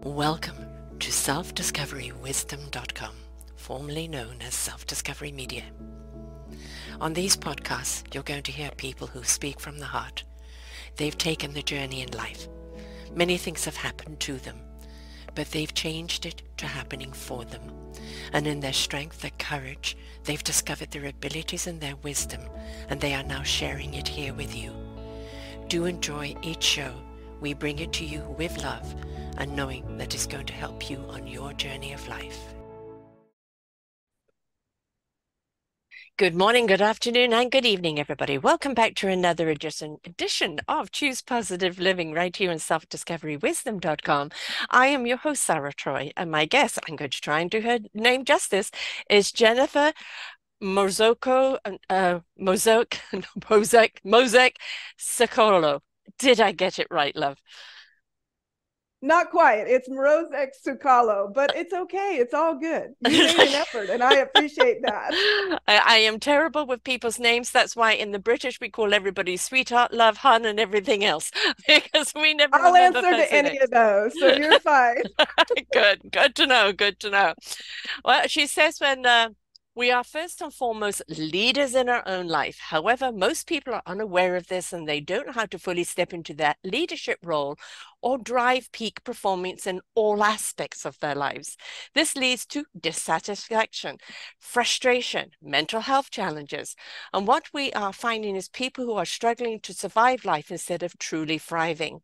Welcome to self-discoverywisdom.com, formerly known as Self-Discovery Media. On these podcasts, you're going to hear people who speak from the heart. They've taken the journey in life. Many things have happened to them, but they've changed it to happening for them. And in their strength, their courage, they've discovered their abilities and their wisdom, and they are now sharing it here with you. Do enjoy each show. We bring it to you with love and knowing that it's going to help you on your journey of life. Good morning, good afternoon, and good evening, everybody. Welcome back to another edition of Choose Positive Living right here on selfdiscoverywisdom.com. I am your host, Sarah Troy, and my guest, I'm going to try and do her name justice, is Jennifer Mrozek, Sukalo. Did I get it right, love? Not quite. It's Mrozek Sukalo, but it's okay. It's all good. You made an effort, and I appreciate that. I am terrible with people's names. That's why in the British we call everybody sweetheart, love, hun, and everything else, because we never I'll remember answer to any of those, so you're fine. Good to know. Good to know. Well, she says when we are first and foremost leaders in our own life. However, most people are unaware of this and they don't know how to fully step into that leadership role or drive peak performance in all aspects of their lives. This leads to dissatisfaction, frustration, mental health challenges. And what we are finding is people who are struggling to survive life instead of truly thriving.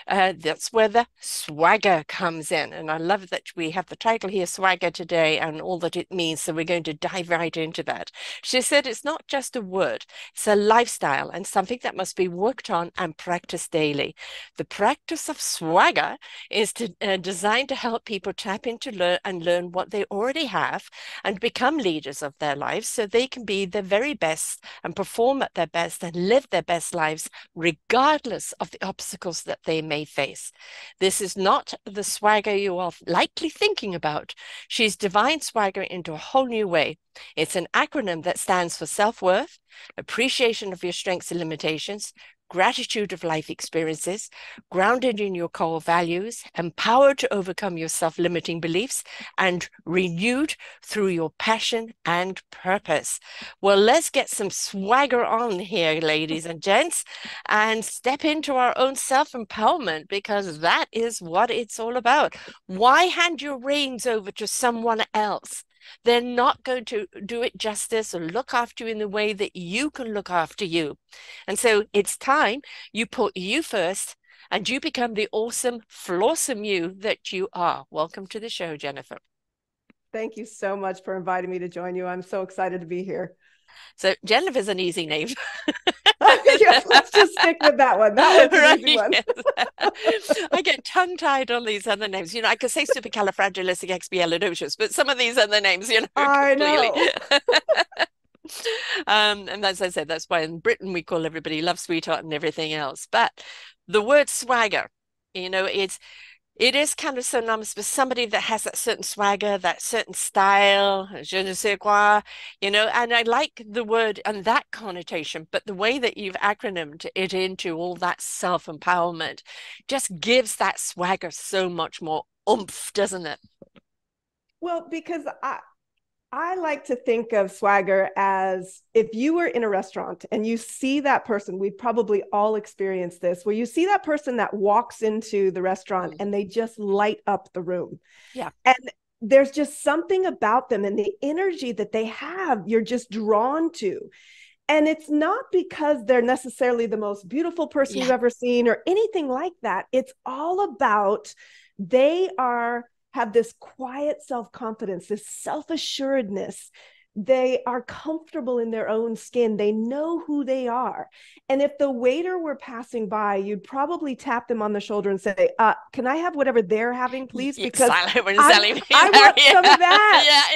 That's where the swagger comes in. And I love that we have the title here, Swagger, today, and all that it means. So we're going to dive right into that. She said it's not just a word, it's a lifestyle and something that must be worked on and practiced daily. The practice of swagger is designed to help people tap into learn what they already have and become leaders of their lives so they can be their very best and perform at their best and live their best lives regardless of the obstacles that they may face. This is not the swagger you are likely thinking about. She's defined swagger into a whole new way. It's an acronym that stands for self-worth, appreciation of your strengths and limitations, gratitude of life experiences, grounded in your core values, empowered to overcome your self-limiting beliefs, and renewed through your passion and purpose. Well, let's get some swagger on here, ladies and gents, and step into our own self-empowerment, because that is what it's all about. Why hand your reins over to someone else? They're not going to do it justice or look after you in the way that you can look after you. And so it's time you put you first and you become the awesome, flawsome you that you are. Welcome to the show, Jennifer. Thank you so much for inviting me to join you. I'm so excited to be here. So Jennifer's an easy name. Yes, let's just stick with that one. That one's an easy one. Yes. I get tongue-tied on these other names. You know, I could say supercalifragilisticexpialidocious, but some of these other names, you know, I know. And as I said, that's why in Britain we call everybody love, sweetheart, and everything else. But the word swagger, you know, it is kind of synonymous with somebody that has that certain swagger, that certain style, je ne sais quoi, you know, and I like the word and that connotation, but the way that you've acronymed it into all that self-empowerment just gives that swagger so much more oomph, doesn't it? Well, because I like to think of swagger as if you were in a restaurant and you see that person, we've probably all experienced this, where you see that person that walks into the restaurant and they just light up the room. Yeah. And there's just something about them and the energy that they have, you're just drawn to. And it's not because they're necessarily the most beautiful person you've ever seen or anything like that. It's all about they have this quiet self-confidence, this self-assuredness. They are comfortable in their own skin. They know who they are. And if the waiter were passing by, you'd probably tap them on the shoulder and say, can I have whatever they're having, please? Because I want some of that. Yeah,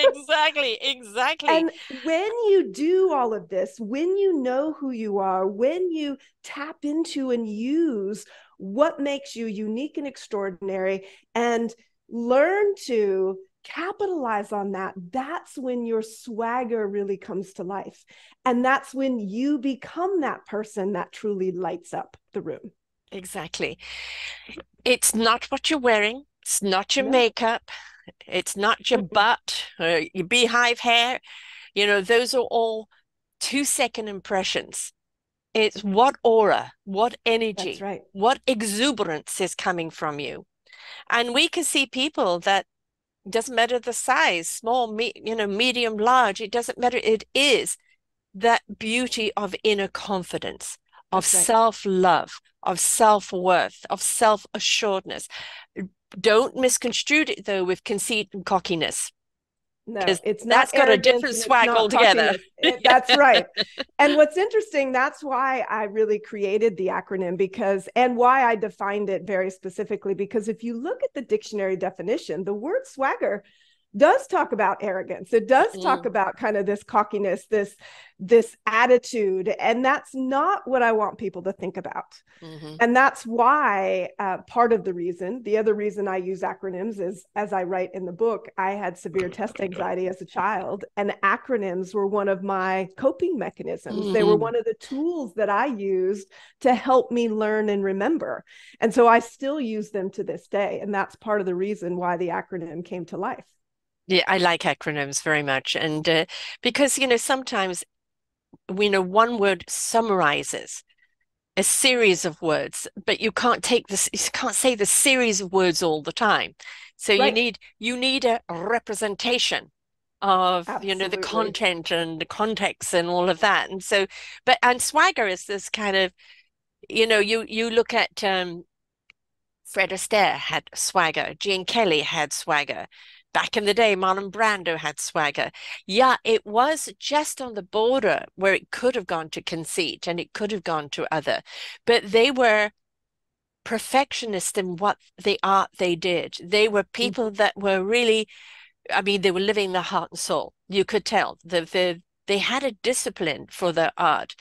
exactly. And when you do all of this, when you know who you are, when you tap into and use what makes you unique and extraordinary and learn to capitalize on that, that's when your swagger really comes to life. And that's when you become that person that truly lights up the room. Exactly. It's not what you're wearing. It's not your No, makeup. It's not your mm-mm. butt or your beehive hair. Those are all 2-second impressions. It's what aura, what That's energy, right. what exuberance is coming from you. And we can see people that doesn't matter the size, small, medium, large, it doesn't matter. It is that beauty of inner confidence, of That's right. self-love, of self-worth, of self-assuredness. Don't misconstrue it though with conceit and cockiness, No, because it's not that's got a arrogance different and it's swag not altogether. cockiness. That's right. And what's interesting, that's why I really created the acronym and why I defined it very specifically, because if you look at the dictionary definition, the word swagger does talk about arrogance. It does talk Mm, about kind of this cockiness, this attitude, and that's not what I want people to think about. mhm, And that's why part of the other reason I use acronyms is, as I write in the book, I had severe test anxiety as a child, and acronyms were one of my coping mechanisms. They were mhm. one of the tools that I used to help me learn and remember. And so I still use them to this day. And that's part of the reason why the acronym came to life. Yeah, I like acronyms very much. And because, sometimes we know one word summarizes a series of words, but you can't say the series of words all the time. So you Right. need you need a representation of, the Absolutely. content and the context and all of that. And so, and swagger is this kind of, you look at Fred Astaire had swagger. Gene Kelly had swagger. Back in the day, Marlon Brando had swagger. Yeah, it was just on the border where it could have gone to conceit and it could have gone to other, but they were perfectionists in what the art they did. They were people Mhm. that were really, I mean, they were living their heart and soul. You could tell they had a discipline for their art.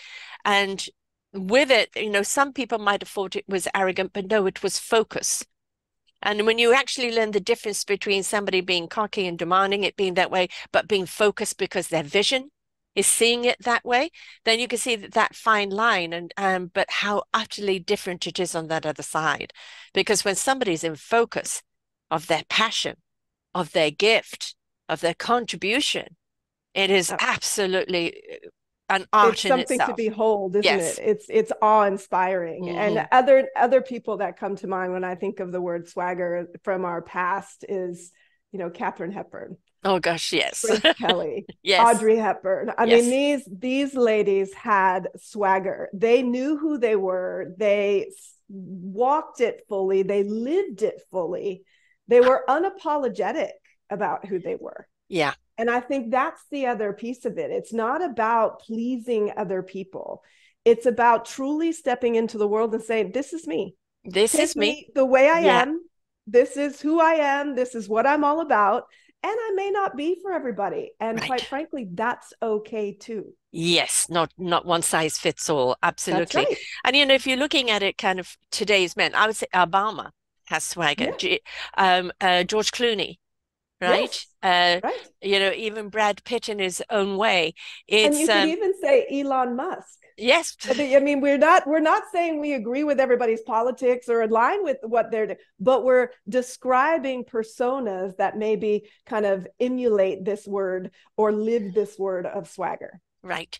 And with it, some people might have thought it was arrogant, but no, it was focus. And when you actually learn the difference between somebody being cocky and demanding it being that way, but being focused because their vision is seeing it that way, then you can see that fine line and but how utterly different it is on that other side. Because when somebody's in focus of their passion, of their gift, of their contribution, it is Uh, absolutely an art it's in something to itself. behold, isn't it? Yes. It's awe-inspiring. And Hmm. other people that come to mind when I think of the word swagger from our past is, Katharine Hepburn, Oh gosh, yes. Grace Kelly, Yes. Audrey Hepburn. I mean, Yes. these ladies had swagger. They knew who they were. They walked it fully. They lived it fully. They were unapologetic about who they were. Yeah. And I think that's the other piece of it. It's not about pleasing other people. It's about truly stepping into the world and saying, this is me. This is Take me. me the way I Yeah. am. This is who I am. This is what I'm all about. And I may not be for everybody. And Right. quite frankly, that's okay too. Yes, not one size fits all. That's Absolutely. right. And if you're looking at it kind of today's men, I would say Obama has swagger. Yeah. George Clooney, right? Yes. Right. Even Brad Pitt in his own way. And It's you could even say Elon Musk. yes, I mean, we're not saying we agree with everybody's politics or align with what they're doing, but we're describing personas that maybe kind of emulate this word or live this word of swagger. right.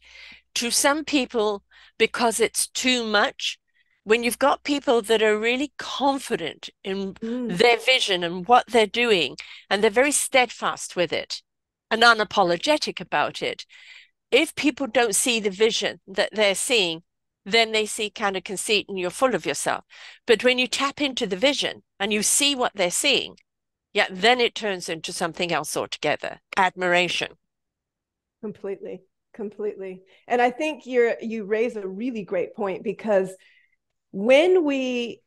To some people, because it's too much, when you've got people that are really confident in Mm, their vision and what they're doing, and they're very steadfast with it and unapologetic about it, if people don't see the vision that they're seeing, then they see kind of conceit and you're full of yourself. But when you tap into the vision and you see what they're seeing, yeah, then it turns into something else altogether. Admiration. completely, completely. And I think you raise a really great point, because when we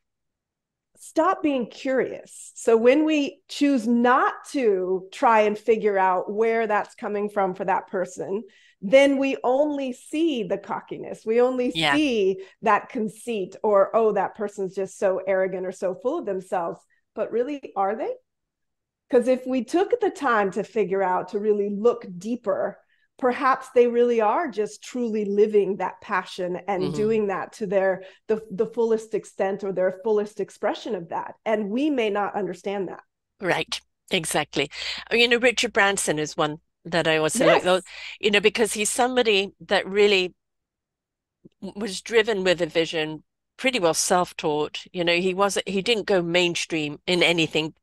stop being curious, so when we choose not to try and figure out where that's coming from for that person, then we only see the cockiness. We only Yeah. see that conceit, or, oh, that person's just so arrogant or so full of themselves. But really, are they? Because if we took the time to figure out, to really look deeper, perhaps they really are just truly living that passion and Hmm. doing that to the fullest extent or their fullest expression of that. And we may not understand that. Right. Exactly. Richard Branson is one that I also look, Yes. because he's somebody that really was driven with a vision, pretty well self-taught. He didn't go mainstream in anything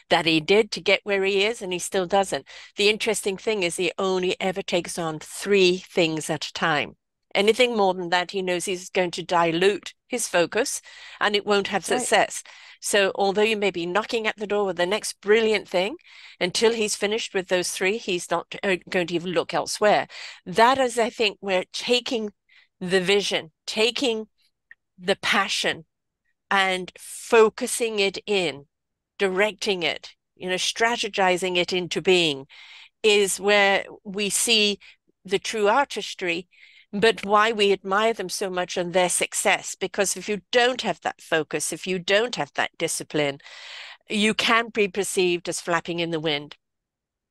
that he did to get where he is, and he still doesn't. The interesting thing is he only ever takes on three things at a time. Anything more than that, he knows he's going to dilute his focus and it won't have That's right. success. So, although you may be knocking at the door with the next brilliant thing, until he's finished with those three, he's not going to even look elsewhere. That is, I think, where taking the vision, taking the passion and focusing it in, directing it, strategizing it into being is where we see the true artistry, but why we admire them so much and their success. Because if you don't have that focus, if you don't have that discipline, you can be perceived as flapping in the wind.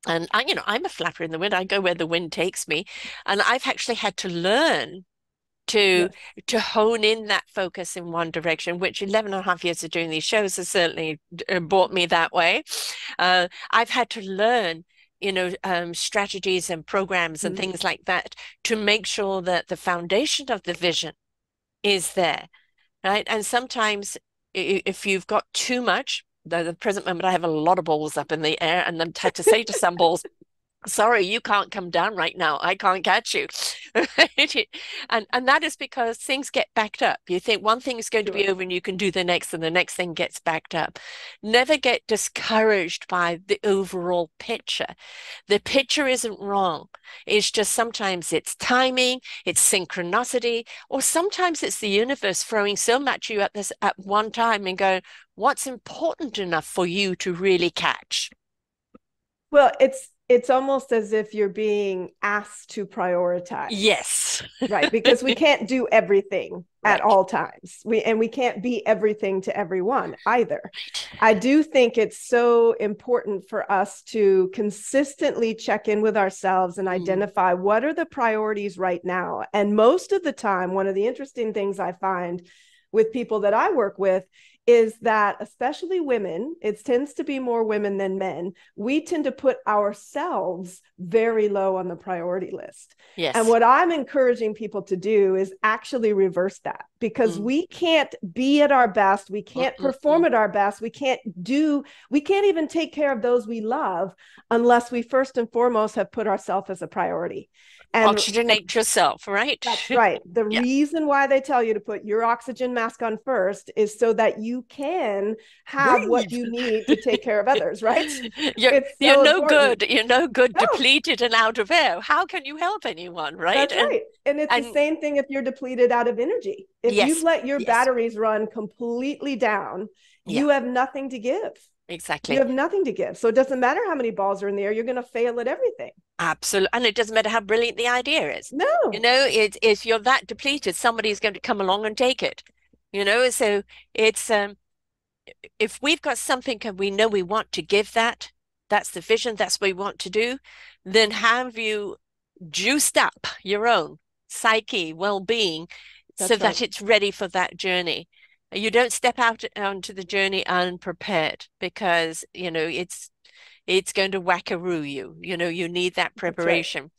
And I'm a flapper in the wind. I go where the wind takes me. And I've actually had to learn to Yes. to hone in that focus in one direction, which 11 and a half years of doing these shows has certainly brought me that way. I've had to learn, strategies and programs and Mhm. things like that to make sure that the foundation of the vision is there, right? And sometimes if you've got too much, the present moment, I have a lot of balls up in the air, and then had to say to some balls, sorry, you can't come down right now. I can't catch you. And that is because things get backed up. You think one thing is going to Sure. be over and you can do the next, and the next thing gets backed up. Never get discouraged by the overall picture. The picture isn't wrong. It's just sometimes it's timing, it's synchronicity, or sometimes it's the universe throwing so much at you at one time and going, what's important enough for you to really catch? Well, it's almost as if you're being asked to prioritize. Yes. Right, because we can't do everything at Right. all times. We can't be everything to everyone either. Right. I do think it's so important for us to consistently check in with ourselves and Mm. identify what are the priorities right now. And most of the time, one of the interesting things I find with people that I work with is that, especially women, it tends to be more women than men, we tend to put ourselves very low on the priority list. And Yes. what I'm encouraging people to do is actually reverse that, because Mm. we can't be at our best. We can't perform Mm-mm-mm. at our best. We can't even take care of those we love unless we first and foremost have put ourselves as a priority. And Oxygenate yourself, right? that's right. The Yeah. reason why they tell you to put your oxygen mask on first is so that you can have what Breathe. you need to take care of others, right? You're It's you're so no important. good. You're no good, No, depleted and out of air. How can you help anyone, right? that's And right. And it's the and same thing if you're depleted out of energy. If you've yes, let your yes, batteries run completely down, yeah, you have nothing to give. You exactly. have nothing to give. So it doesn't matter how many balls are in the air, you're going to fail at everything. Absolutely. And it doesn't matter how brilliant the idea is. No, If you're that depleted, somebody's going to come along and take it. So it's if we've got something and we know we want to give that, that's the vision, that's what we want to do, then have you juiced up your own psyche, well-being, so that's right. that it's ready for that journey. You don't step out onto the journey unprepared because, it's going to wackaroo you. You need that That's right. preparation.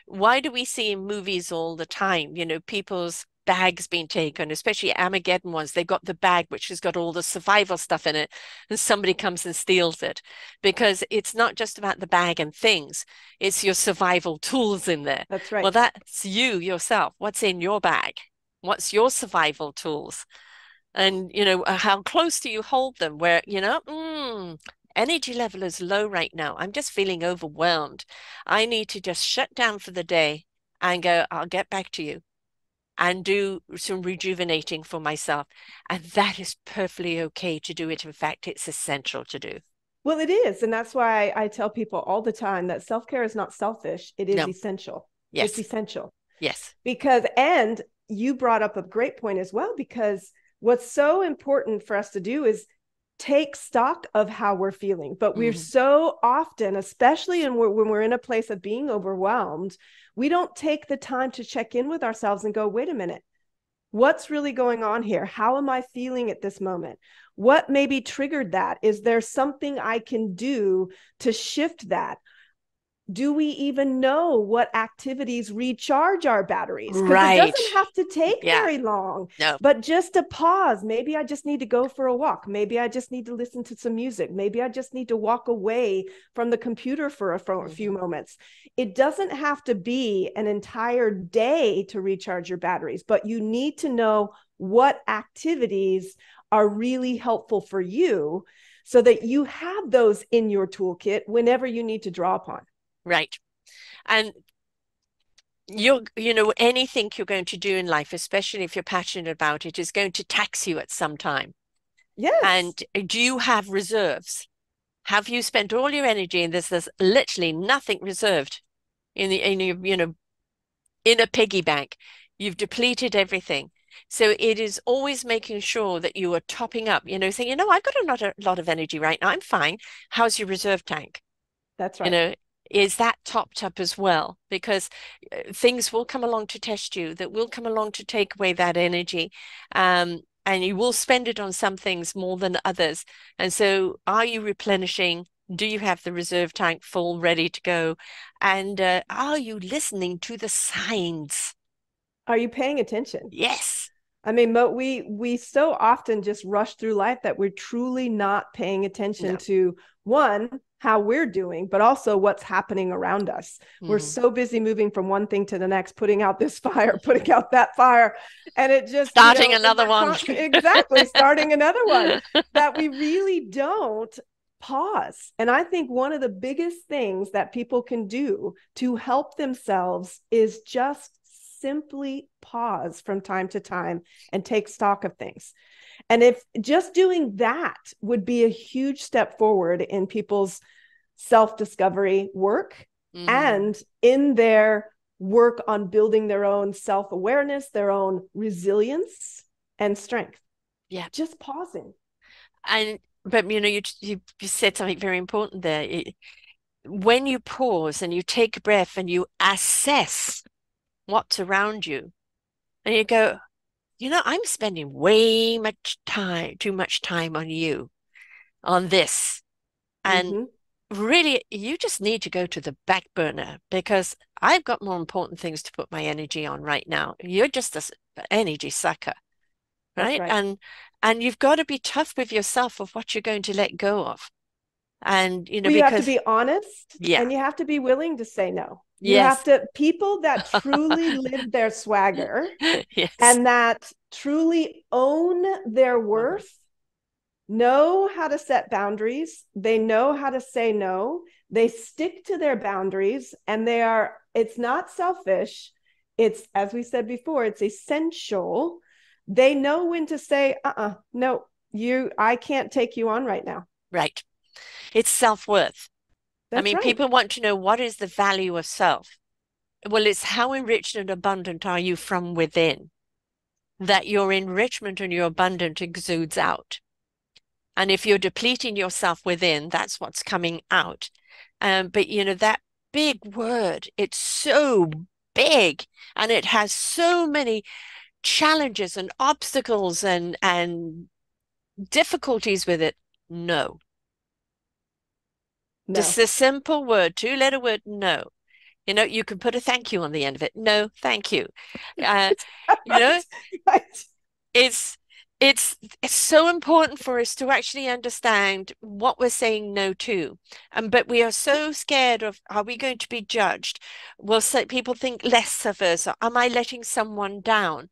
Why do we see in movies all the time, people's bags being taken, especially Armageddon ones? They've got the bag which has got all the survival stuff in it, and somebody comes and steals it because it's not just about the bag and things, it's your survival tools in there. That's Well, right. that's you yourself. What's in your bag? What's your survival tools? And how close do you hold them where energy level is low right now, I'm just feeling overwhelmed, I need to just shut down for the day and go, I'll get back to you and do some rejuvenating for myself. And that is perfectly okay to do it. In fact, it's essential to do. Well, it is. And that's why I tell people all the time that self care is not selfish, it is No. essential. It's Yes. essential. Yes. Because, and you brought up a great point as well, because what's so important for us to do is take stock of how we're feeling. But we're Mhm. so often, especially when we're in a place of being overwhelmed, we don't take the time to check in with ourselves and go, wait a minute, What's really going on here? How am I feeling at this moment? What maybe triggered that? Is there something I can do to shift that? Do we even know what activities recharge our batteries? Because it Right. doesn't have to take Yeah. very long, No. but just a pause. Maybe I just need to go for a walk. Maybe I just need to listen to some music. Maybe I just need to walk away from the computer for a few moments. It doesn't have to be an entire day to recharge your batteries, but you need to know what activities are really helpful for you so that you have those in your toolkit whenever you need to draw upon. Right. And anything you're going to do in life, especially if you're passionate about it, is going to tax you at some time. Yes. And do you have reserves? Have you spent all your energy and there's literally nothing reserved in your, in a piggy bank? You've depleted everything. So it is always making sure that you are topping up, saying, I've got a lot of energy right now. I'm fine. How's your reserve tank? That's You right. know, is that topped up as well? Because things will come along to test you, that will come along to take away that energy. And you will spend it on some things more than others. And so are you replenishing? Do you have the reserve tank full, ready to go? And are you listening to the signs? Are you paying attention? Yes. I mean, we so often just rush through life that we're truly not paying attention No. to, one, how we're doing, but also what's happening around us. We're so busy moving from one thing to the next, putting out this fire, putting out that fire, and it just, Starting another one. exactly, starting another one, that we really don't pause. And I think one of the biggest things that people can do to help themselves is just simply pause from time to time and take stock of things. And if just doing that would be a huge step forward in people's self-discovery work and in their work on building their own self-awareness, their own resilience and strength. Yeah. Just pausing. But you said something very important there. When you pause and you take a breath and you assess what's around you, and you go, I'm spending too much time on you, on this. And really, you just need to go to the back burner because I've got more important things to put my energy on right now. You're just an energy sucker, right? And you've got to be tough with yourself of what you're going to let go of. And, well, you have to be honest, yeah, and you have to be willing to say no. You yes, have to, people that truly live their swagger yes, and that truly own their worth know how to set boundaries. They know how to say no. They stick to their boundaries, and it's not selfish. It's, as we said before, it's essential. They know when to say, no, I can't take you on right now. right. It's self-worth. I mean, Right. people want to know, what is the value of self? Well, it's how enriched and abundant are you from within, that your enrichment and your abundance exudes out. And if you're depleting yourself within, that's what's coming out. But that big word, it's so big and it has so many challenges and obstacles and difficulties with it. No. Just a simple word, two-letter word, no. You can put a thank you on the end of it. No, thank you. Right. It's so important for us to actually understand what we're saying no to. But we are so scared of, are we going to be judged? Will people think less of us? Or am I letting someone down?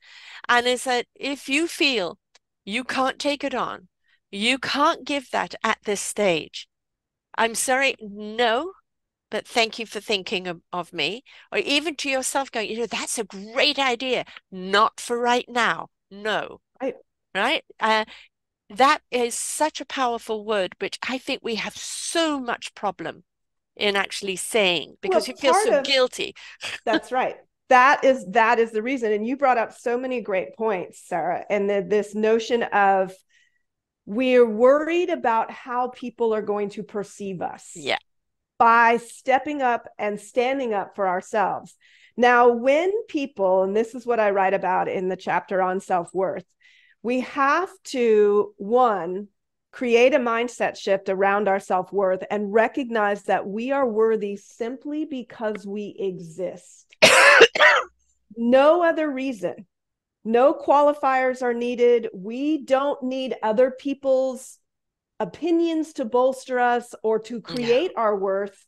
And it's that if you feel you can't take it on, you can't give that at this stage. I'm sorry, no, but thank you for thinking of me. Or even to yourself going, that's a great idea. Not for right now. No. Right? That is such a powerful word, which I think we have so much problem in actually saying because you feel so guilty. That's right. That is the reason. And you brought up so many great points, Sarah. And this notion of we're worried about how people are going to perceive us. Yeah. by stepping up and standing up for ourselves. Now, when people, and this is what I write about in the chapter on self-worth, we have to, one, create a mindset shift around our self-worth and recognize that we are worthy simply because we exist. No other reason. No qualifiers are needed. We don't need other people's opinions to bolster us or to create our worth.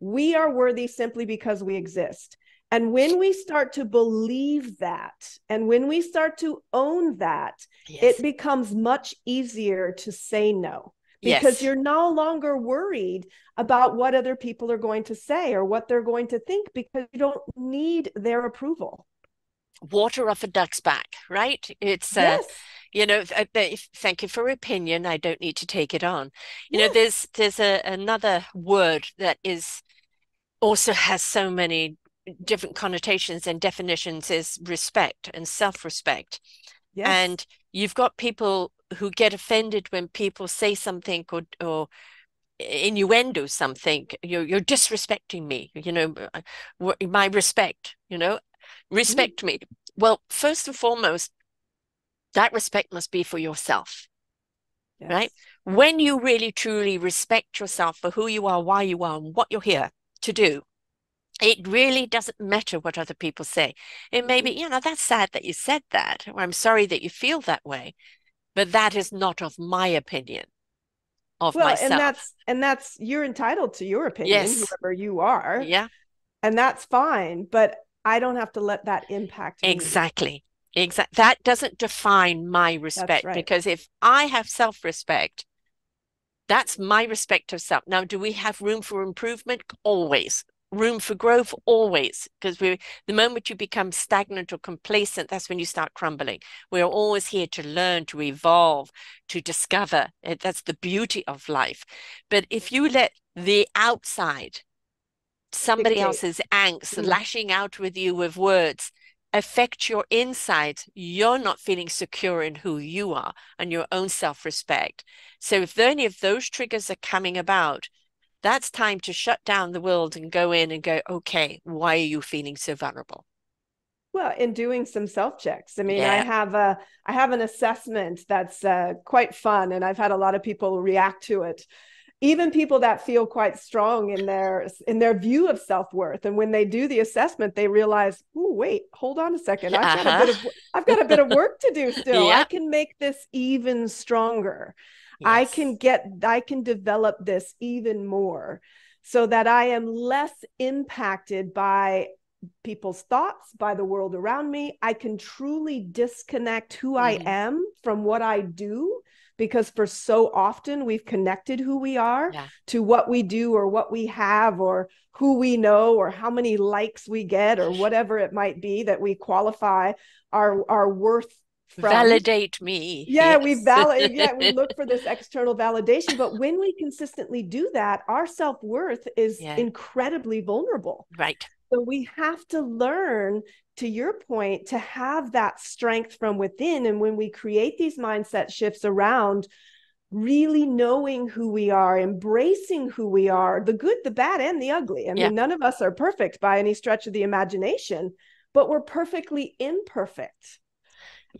We are worthy simply because we exist. And when we start to believe that, and when we start to own that, it becomes much easier to say no, because you're no longer worried about what other people are going to say or what they're going to think, because you don't need their approval. Water off a duck's back, right? It's Yes. thank you for your opinion. I don't need to take it on. You know, Yes. there's another word that is also has so many different connotations and definitions, is respect and self-respect. Yes. And you've got people who get offended when people say something or innuendo something. You're disrespecting me, my respect, respect me. Well, first and foremost, that respect must be for yourself, right? Yes. When you really truly respect yourself for who you are, why you are, and what you're here to do, it really doesn't matter what other people say. It may be, that's sad that you said that, or I'm sorry that you feel that way, but that is not of my opinion of Well, myself. and that's you're entitled to your opinion, Yes. whoever you are, Yeah, and that's fine, but I don't have to let that impact me. exactly. That doesn't define my That's respect, right. because if I have self-respect, that's my respect of self. Now, do we have room for improvement? Always. Room for growth? Always. Because the moment you become stagnant or complacent, that's when you start crumbling. We're always here to learn, to evolve, to discover. That's the beauty of life. But if you let the outside, somebody Dictate. else's angst, Mm. lashing out with you with words, affect your insides, you're not feeling secure in who you are and your own self-respect. So if any of those triggers are coming about, that's time to shut down the world and go in and go, okay, why are you feeling so vulnerable? Well, in doing some self checks. I mean, Yeah. I have an assessment that's quite fun, and I've had a lot of people react to it. Even people that feel quite strong in their view of self-worth, and when they do the assessment, they realize, oh wait, hold on a second, Uh-huh. I've got a bit of work to do still. I Yeah. can make this even stronger. Yes. I can develop this even more, so that I am less impacted by people's thoughts, by the world around me. I can truly disconnect who I Hmm. am from what I do, because for so often we've connected who we are Yeah. to what we do or what we have or who we know or how many likes we get or whatever it might be that we qualify our worth from. Validate me. Yeah, Yes. we look for this external validation, but when we consistently do that, our self-worth is Yeah. incredibly vulnerable. Right. So we have to learn, to your point, to have that strength from within. And when we create these mindset shifts around really knowing who we are, embracing who we are, the good, the bad, and the ugly. I Yeah. mean, none of us are perfect by any stretch of the imagination, but we're perfectly imperfect.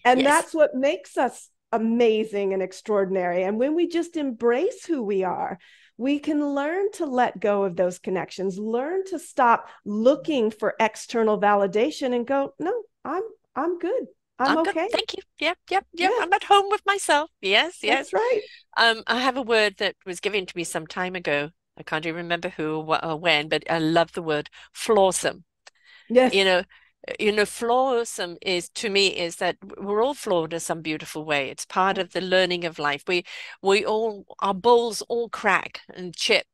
And Yes. that's what makes us amazing and extraordinary. And when we just embrace who we are, we can learn to let go of those connections, learn to stop looking for external validation and go, no, I'm good. I'm I'm good. okay. Thank you. Yep, yep, yep. Yeah, I'm at home with myself. Yes, yes. that's right. I have a word that was given to me some time ago. I can't even remember who or when, but I love the word flawsome. You Yes. know, flawsome is to me is that we're all flawed in some beautiful way. It's part of the learning of life. We all our bowls all crack and chip,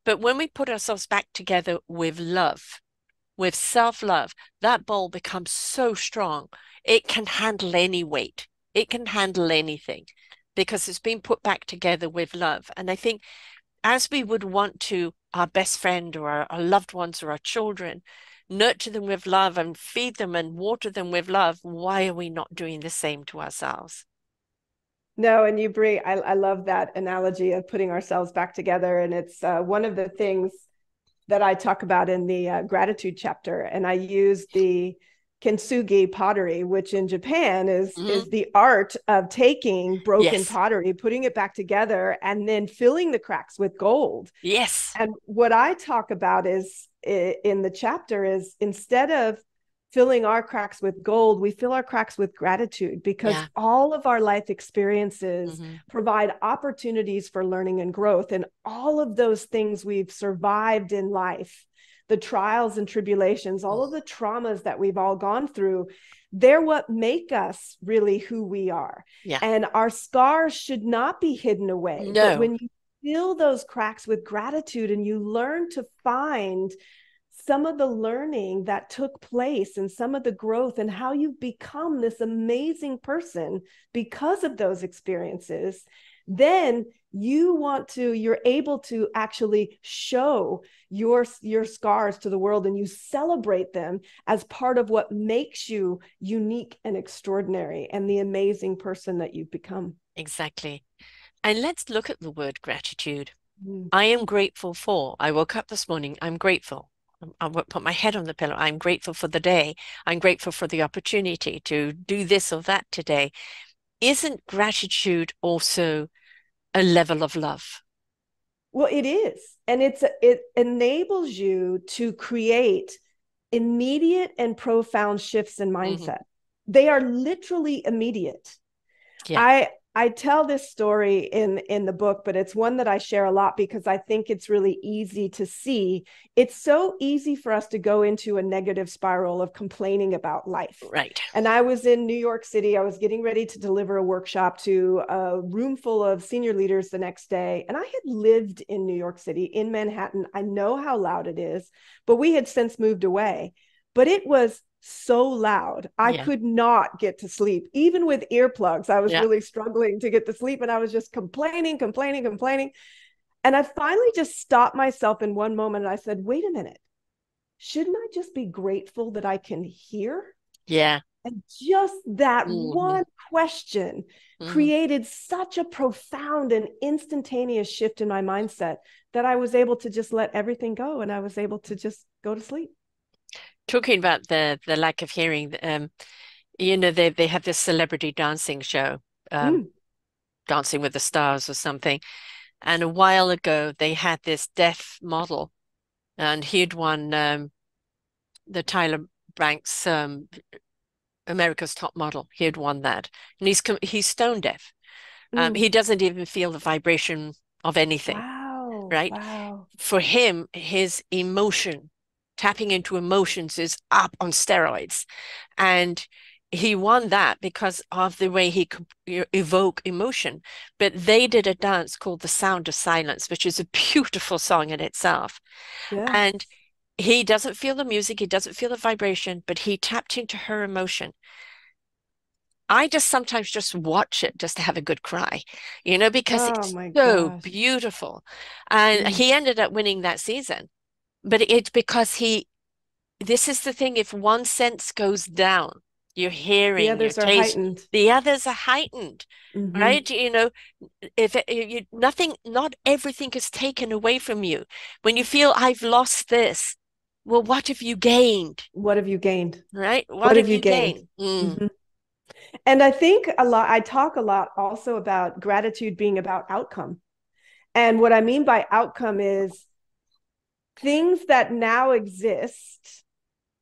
but when we put ourselves back together with love, with self-love, that bowl becomes so strong. It can handle any weight. It can handle anything because it's been put back together with love. And I think as we would want to our best friend or our loved ones or our children, nurture them with love and feed them and water them with love, why are we not doing the same to ourselves? No, and I love that analogy of putting ourselves back together. And it's one of the things that I talk about in the gratitude chapter, and I use the kintsugi pottery, which in Japan is the art of taking broken Yes. pottery, putting it back together, and then filling the cracks with gold. Yes. And what I talk about is in the chapter is, instead of filling our cracks with gold, we fill our cracks with gratitude, because Yeah. all of our life experiences Mm-hmm. provide opportunities for learning and growth. And all of those things we've survived in life, the trials and tribulations, all of the traumas that we've all gone through, they're what make us really who we are. Yeah. And our scars should not be hidden away. But No. when you fill those cracks with gratitude and you learn to find some of the learning that took place and some of the growth and how you've become this amazing person because of those experiences, then you're able to actually show your scars to the world, and you celebrate them as part of what makes you unique and extraordinary and the amazing person that you've become. Exactly. And let's look at the word gratitude. Mm. I am grateful for. I woke up this morning. I'm grateful. I put my head on the pillow. I'm grateful for the day. I'm grateful for the opportunity to do this or that today. Isn't gratitude also a level of love? Well, it is. And it enables you to create immediate and profound shifts in Hmm. mindset. They are literally immediate. Yeah. I tell this story in the book, but it's one that I share a lot because I think it's really easy to see. It's so easy for us to go into a negative spiral of complaining about life. Right. And I was in New York City. I was getting ready to deliver a workshop to a room full of senior leaders the next day. And I had lived in New York City, in Manhattan. I know how loud it is, but we had since moved away. But it was so loud. I Yeah. could not get to sleep. Even with earplugs, I was Yeah. really struggling to get to sleep. And I was just complaining. And I finally just stopped myself in one moment. And I said, wait a minute, shouldn't I just be grateful that I can hear? Yeah. And just that Hmm. one question Hmm. created such a profound and instantaneous shift in my mindset that I was able to just let everything go, and I was able to just go to sleep. Talking about the lack of hearing, they have this celebrity dancing show, um, Mm, Dancing with the Stars or something. And a while ago, they had this deaf model, and he'd won the Tyler Banks America's Top Model. He had won that, and he's stone deaf. mm. He doesn't even feel the vibration of anything, Wow. right? Wow. For him, his emotion, tapping into emotions, is up on steroids, and he won that because of the way he could evoke emotion. But they did a dance called The Sound of Silence, which is a beautiful song in itself. Yes. And he doesn't feel the music, he doesn't feel the vibration, but he tapped into her emotion. I just sometimes just watch it just to have a good cry, because Oh it's my so gosh. beautiful. And Mm. he ended up winning that season. But it's because this is the thing, if one sense goes down, your The hearing, your others are taste, heightened. the others are heightened, Mm-hmm. right? If nothing, not everything is taken away from you. When you feel I've lost this, well, what have you gained, What have you gained? right? What What have have you you gained? gained? Mm-hmm. And I think I talk a lot also about gratitude being about outcome. And what I mean by outcome is things that now exist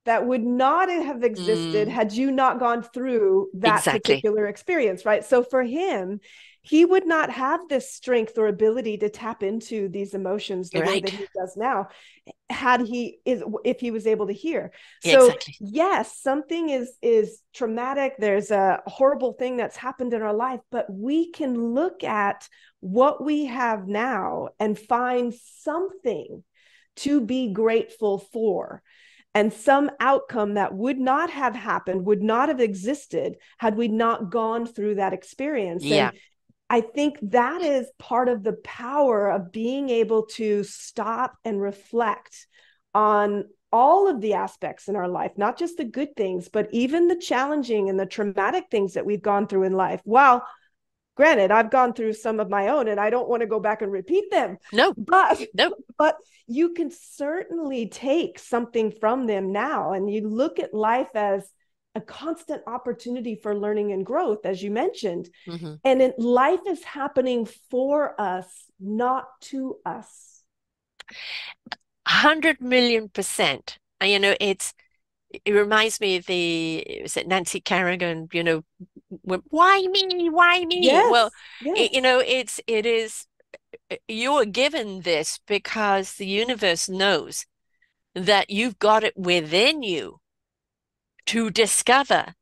that would not have existed Mm, had you not gone through that exactly. particular experience, right? So for him, he would not have this strength or ability to tap into these emotions the You're way right. that he does now had he is if he was able to hear. Yeah, So exactly. yes, something is traumatic, there's a horrible thing that's happened in our life, but we can look at what we have now and find something to be grateful for, and some outcome that would not have happened, would not have existed had we not gone through that experience. Yeah. And I think that is part of the power of being able to stop and reflect on all of the aspects in our life, not just the good things, but even the challenging and the traumatic things that we've gone through in life, while Granted, I've gone through some of my own and I don't want to go back and repeat them, No, but no. but you can certainly take something from them now, and you look at life as a constant opportunity for learning and growth, as you mentioned. Mm-hmm. And life is happening for us, not to us. 100 million%. And, you know, it reminds me of is it Nancy Kerrigan, you know, why me? Why me? Well, Yes, yes. you know, it is, you're given this because the universe knows that you've got it within you to discover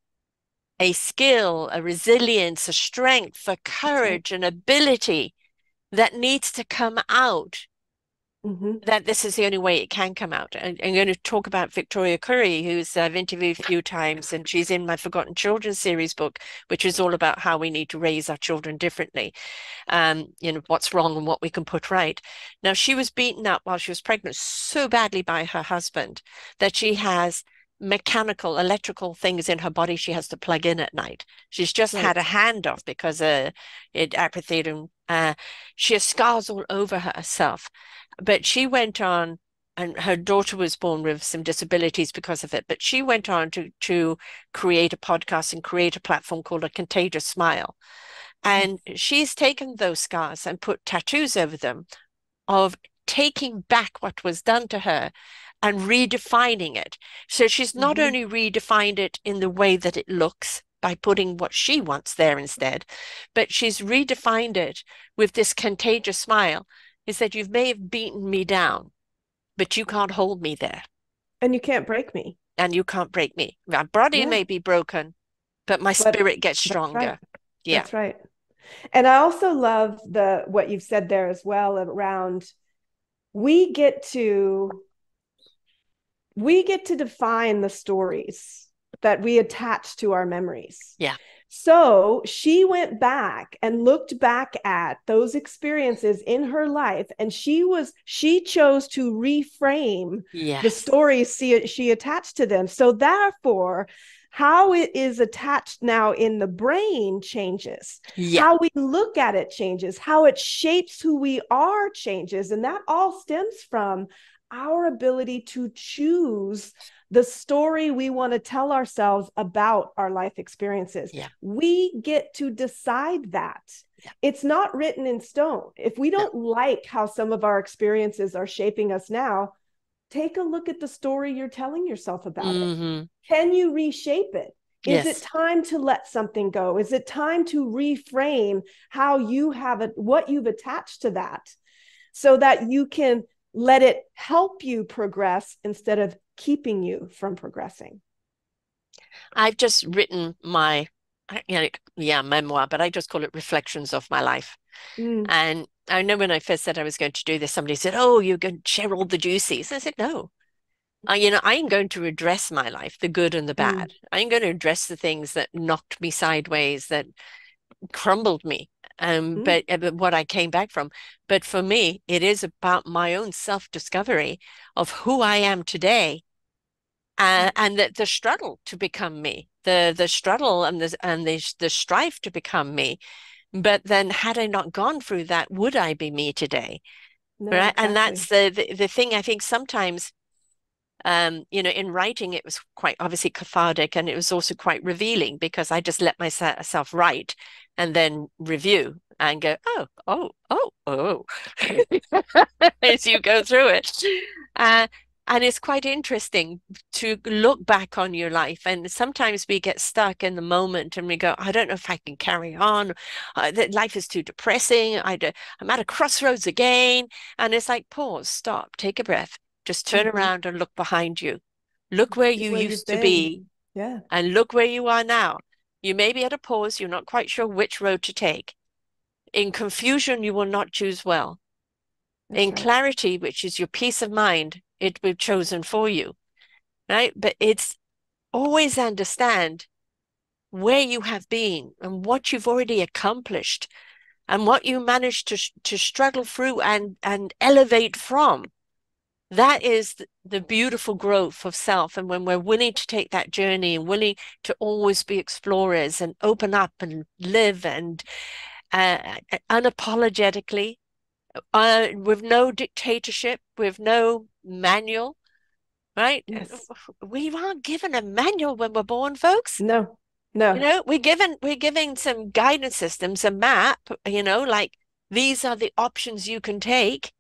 a skill, a resilience, a strength, a That's right. courage, an ability that needs to come out, Mm-hmm. that this is the only way it can come out. And I'm going to talk about Victoria Curry, who's I've interviewed a few times, and she's in my Forgotten Children series book, which is all about how we need to raise our children differently. You know, what's wrong and what we can put right. Now, she was beaten up while she was pregnant so badly by her husband that she has mechanical, electrical things in her body she has to plug in at night. She's just Right. had a hand off because it atrophied, and she has scars all over herself. But she went on, and her daughter was born with some disabilities because of it. But she went on to create a podcast and create a platform called A Contagious Smile. Yes. And she's taken those scars and put tattoos over them of taking back what was done to her and redefining it. So she's not Mm-hmm. only redefined it in the way that it looks by putting what she wants there instead, but she's redefined it with this contagious smile. Is that you may have beaten me down, but you can't hold me there. And you can't break me. And you can't break me. My body Yeah. may be broken, but my But spirit gets that's right. stronger. Yeah. That's right. And I also love the what you've said there as well around we get to we get to define the stories that we attach to our memories. Yeah. So she went back and looked back at those experiences in her life, and she chose to reframe the Yes. stories she attached to them. So therefore, how it is attached now in the brain changes. Yeah. How we look at it changes. How it shapes who we are changes. And that all stems from our ability to choose the story we want to tell ourselves about our life experiences. Yeah. We get to decide that. Yeah. It's not written in stone. If we No. don't like how some of our experiences are shaping us now, take a look at the story you're telling yourself about it. Mm-hmm. Can you reshape it? Is it Yes. time to let something go? Is it time to reframe how you have it, what you've attached to that, so that you can let it help you progress instead of keeping you from progressing? I've just written my, memoir, but I just call it Reflections of My Life. Mm, And I know when I first said I was going to do this, somebody said, "Oh, you're going to share all the juicies." I said, "No, I am going to address my life, the good and the mm, bad. I'm going to address the things that knocked me sideways, that crumbled me, mm, but what I came back from. But for me, it is about my own self-discovery of who I am today, and the struggle to become me, the struggle and the strife to become me. But then, had I not gone through that, would I be me today? no, Right? And exactly. that's the thing. I think sometimes, in writing, it was quite obviously cathartic, and it was also quite revealing because I just let myself write and then review and go, oh, oh, oh, oh, as you go through it. Uh, and it's quite interesting to look back on your life. And sometimes we get stuck in the moment and we go, I don't know if I can carry on. Life is too depressing. I'm at a crossroads again. And it's like, pause, stop, take a breath, just turn Mm-hmm. around and look behind you. Look where See you where you've used to be been. Yeah, and look where you are now. You may be at a pause. You're not quite sure which road to take. In confusion, you will not choose well. that's In right. clarity, which is your peace of mind, it will be chosen for you, right? But it's always understand where you have been and what you've already accomplished and what you managed to struggle through and elevate from. That is the beautiful growth of self. And when we're willing to take that journey and willing to always be explorers and open up and live unapologetically, with no dictatorship, with no manual, right? Yes. We aren't given a manual when we're born, folks. No, no. We're given some guidance systems, a map, like these are the options you can take.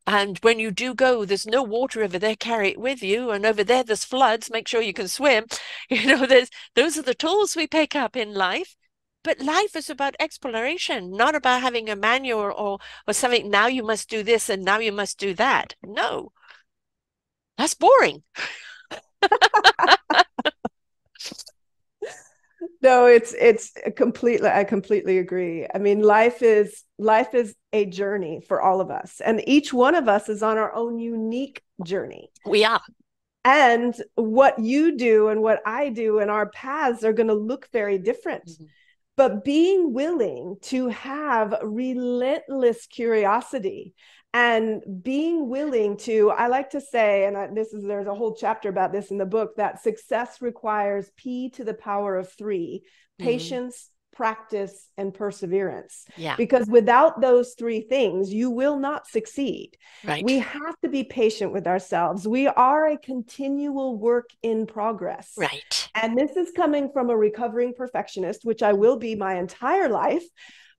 And when you do go, there's no water over there, carry it with you. And over there, there's floods, make sure you can swim. Those are the tools we pick up in life. But life is about exploration, not about having a manual or something. Now you must do this and now you must do that. No, that's boring. No, it's completely, I completely agree. I mean, life is a journey for all of us, and each one of us is on our own unique journey. We are. And what you do and what I do and our paths are going to look very different. Mhm. But being willing to have relentless curiosity and being willing to, I like to say, and there's a whole chapter about this in the book, that success requires P to the power of 3: Mhm. patience, practice, and perseverance. Yeah, Because without those three things, you will not succeed. We right. have to be patient with ourselves. We are a continual work in progress. Right. And this is coming from a recovering perfectionist, which I will be my entire life.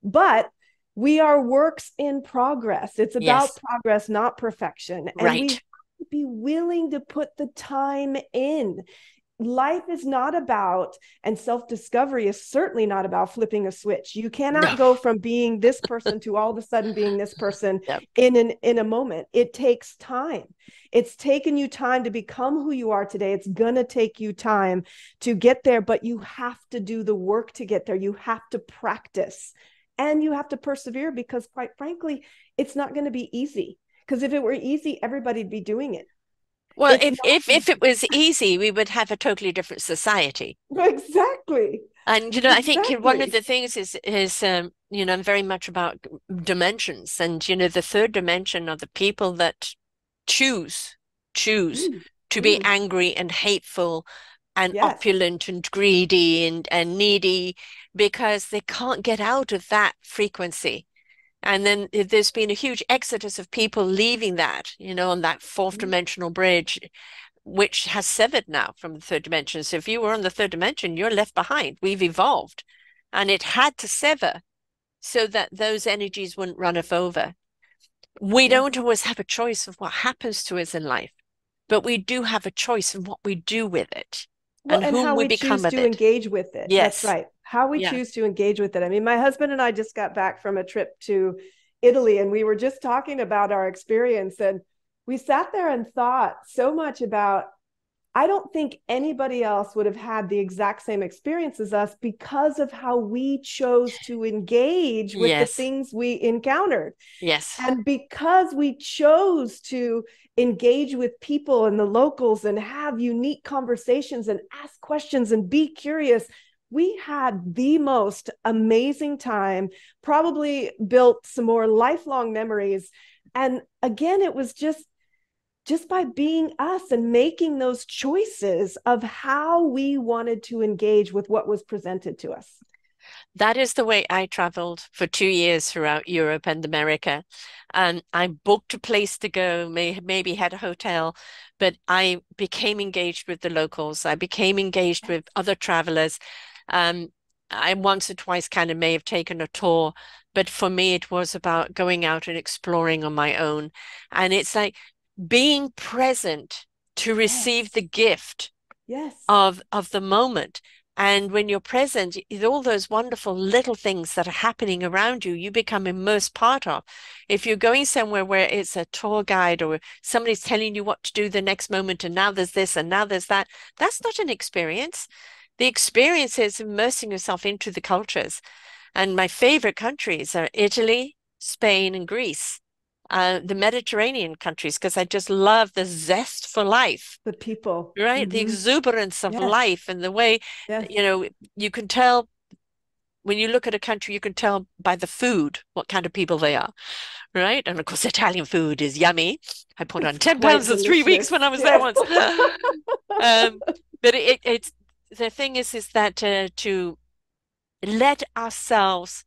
But we are works in progress. It's about Yes, progress, not perfection. And we have right. to be willing to put the time in. Life is not about, and self-discovery is certainly not about flipping a switch. You No. cannot go from being this person to all of a sudden being this person Yep. in a moment. It takes time. It's taken you time to become who you are today. It's going to take you time to get there, but you have to do the work to get there. You have to practice and you have to persevere, because quite frankly, it's not going to be easy. Because if it were easy, everybody'd be doing it. Well, It's if not if it was easy, we would have a totally different society. exactly. And I think one of Exactly. the things is very much about dimensions, and the third dimension are the people that choose choose Mm, to be mm, angry and hateful and yes. opulent and greedy and needy because they can't get out of that frequency. And then there's been a huge exodus of people leaving that, on that fourth Mm, dimensional bridge, which has severed now from the third dimension. So if you were on the third dimension, you're left behind. We've evolved. And it had to sever so that those energies wouldn't run us over. We yes. don't always have a choice of what happens to us in life, but we do have a choice in what we do with it Well, and and whom how we we become choose with to it. engage with it. That's Yes. right. How we Yeah. choose to engage with it. I mean, my husband and I just got back from a trip to Italy, and we were just talking about our experience. And we sat there and thought so much about, I don't think anybody else would have had the exact same experience as us because of how we chose to engage with the Yes. things we encountered. Yes. And because we chose to engage with people and the locals and have unique conversations and ask questions and be curious, we had the most amazing time, probably built some more lifelong memories. And again, it was just by being us and making those choices of how we wanted to engage with what was presented to us. That is the way I traveled for 2 years throughout Europe and America. And I booked a place to go, maybe had a hotel, but I became engaged with the locals. I became engaged with other travelers. Um, I once or twice kind of may have taken a tour, but for me, it was about going out and exploring on my own. And it's like being present to receive the Yes. gift Yes. of the moment. And when you're present, all those wonderful little things that are happening around you, you become immersed part of. If you're going somewhere where it's a tour guide or somebody's telling you what to do the next moment, and now there's this and now there's that, that's not an experience. The experience is immersing yourself into the cultures. And my favorite countries are Italy, Spain, and Greece. The Mediterranean countries, because I just love the zest for life, The people. right? The Mm-hmm. exuberance of Yes. life and the way, Yes. you can tell when you look at a country, you can tell by the food what kind of people they are, right? And of course, Italian food is yummy. I put on It's 10 quite pounds in 3 weeks when delicious. I was there Yes. once. But it's the thing is that to let ourselves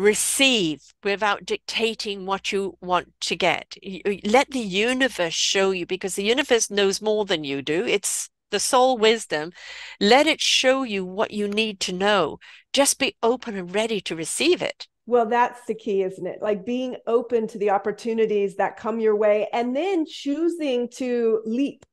receive without dictating what you want to get. Let the universe show you, because the universe knows more than you do. It's the soul wisdom. Let it show you what you need to know. Just be open and ready to receive it. Well, that's the key, isn't it? Like being open to the opportunities that come your way and then choosing to leap,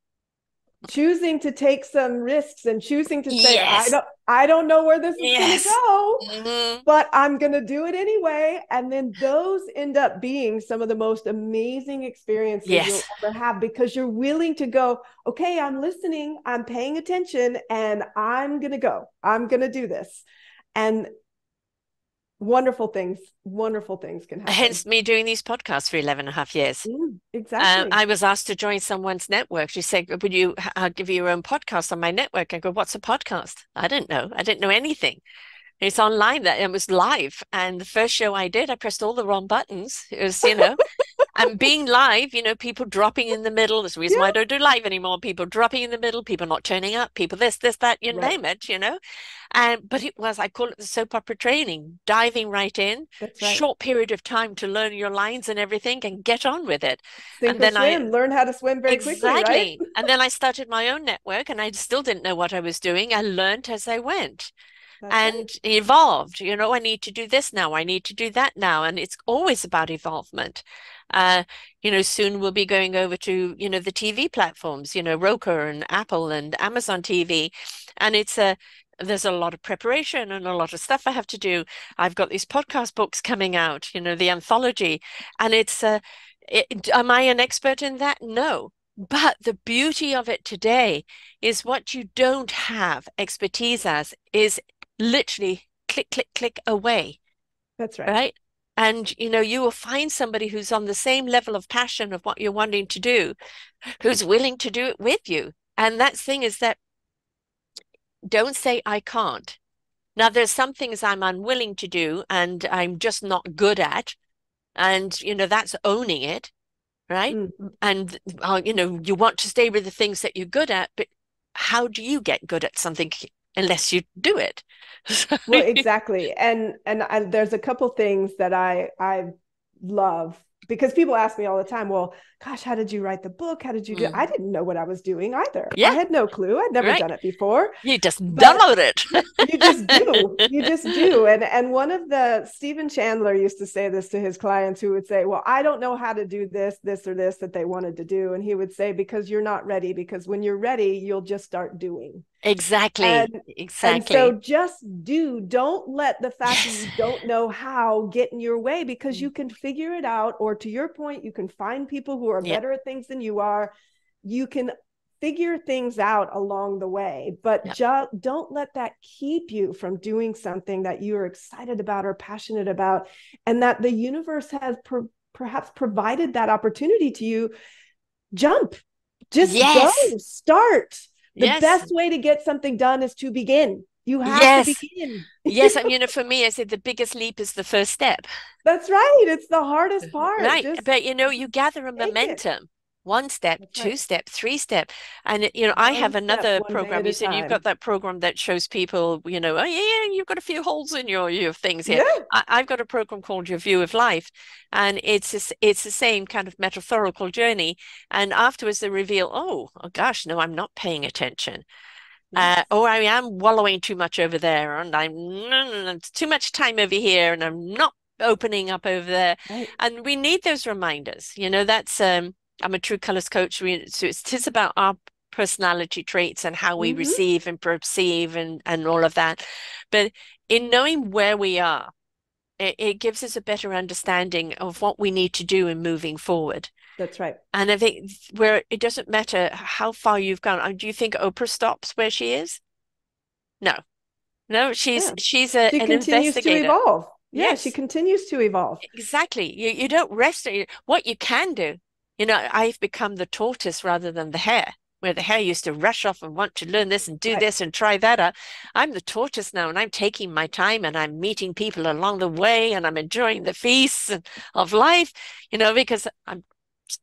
choosing to take some risks and choosing to say, Yes. I don't know where this is going to Yes. go, Mm-hmm. but I'm going to do it anyway. And then those end up being some of the most amazing experiences you'll Yes. ever have, because you're willing to go, okay, I'm listening, I'm paying attention, and I'm going to go. I'm going to do this. And wonderful things can happen. Hence me doing these podcasts for 11 and a half years. Exactly. I was asked to join someone's network. She said, would you give you your own podcast on my network? I go, what's a podcast? I didn't know. I didn't know anything. It's online, that it was live. And the first show I did, I pressed all the wrong buttons. It was, and being live, people dropping in the middle. There's a reason why I Yeah. don't do live anymore. People dropping in the middle, people not turning up, people this, that, you Right. name it. But I call it the soap opera training, diving right in, That's right. short period of time to learn your lines and everything and get on with it. Sink And or then swim, learn how to swim very quickly, right? exactly. And then I started my own network and I still didn't know what I was doing. I learned as I went That's right. and evolved. I need to do this now. I need to do that now. And it's always about evolvement. Uh, soon we'll be going over to, the TV platforms, Roku and Apple and Amazon TV. And there's a lot of preparation and a lot of stuff I have to do. I've got these podcast books coming out, the anthology. And am I an expert in that? No. But the beauty of it today is what you don't have expertise as is literally click, click, click away, That's right. right? And you will find somebody who's on the same level of passion of what you're wanting to do, who's willing to do it with you. And that thing is that don't say I can't. Now, there's some things I'm unwilling to do and I'm just not good at. And, that's owning it, right? Mm. And, you want to stay with the things that you're good at, but how do you get good at something unless you do it? Well, exactly. And there's a couple things that I love, because people ask me all the time, well, gosh, how did you write the book? How did you do it? I didn't know what I was doing either. I Yeah, had no clue. I'd never right. done it before. You just But download it. you just do. You just do. And one of the Stephen Chandler used to say this to his clients, who would say, well, I don't know how to do this or this that they wanted to do. And he would say, because you're not ready, because when you're ready, you'll just start doing. Exactly. And so just do. Don't let the fact that you don't know how get in your way, because you can figure it out. Or to your point, you can find people who are better at things than you are. You can figure things out along the way, but don't let that keep you from doing something that you are excited about or passionate about, and that the universe has perhaps provided that opportunity to you. Jump, just go, start. The best way to get something done is to begin. You have to begin. Yes, and for me, I said the biggest leap is the first step. That's right. It's the hardest part. Right, but you gather a momentum. One step, two step, three step. And, I have another program. You said you've got that program that shows people, oh, yeah, you've got a few holes in your things here. Yeah. I've got a program called Your View of Life. And it's the same kind of metaphorical journey. And afterwards they reveal, oh gosh, no, I'm not paying attention. Or I am wallowing too much over there. And it's too much time over here. And I'm not opening up over there. Right. And we need those reminders. That's... I'm a true colors coach. So it's about our personality traits and how we receive and perceive and all of that. But in knowing where we are, it gives us a better understanding of what we need to do in moving forward. That's right. And I think where it doesn't matter how far you've gone. Do you think Oprah stops where she is? No, she continues an investigator. To evolve. Yeah, Yes. she continues to evolve. Exactly. You don't rest. What you can do. I've become the tortoise rather than the hare, where the hare used to rush off and want to learn this and do this and try that out. I'm the tortoise now, and I'm taking my time, and I'm meeting people along the way, and I'm enjoying the feasts of life, because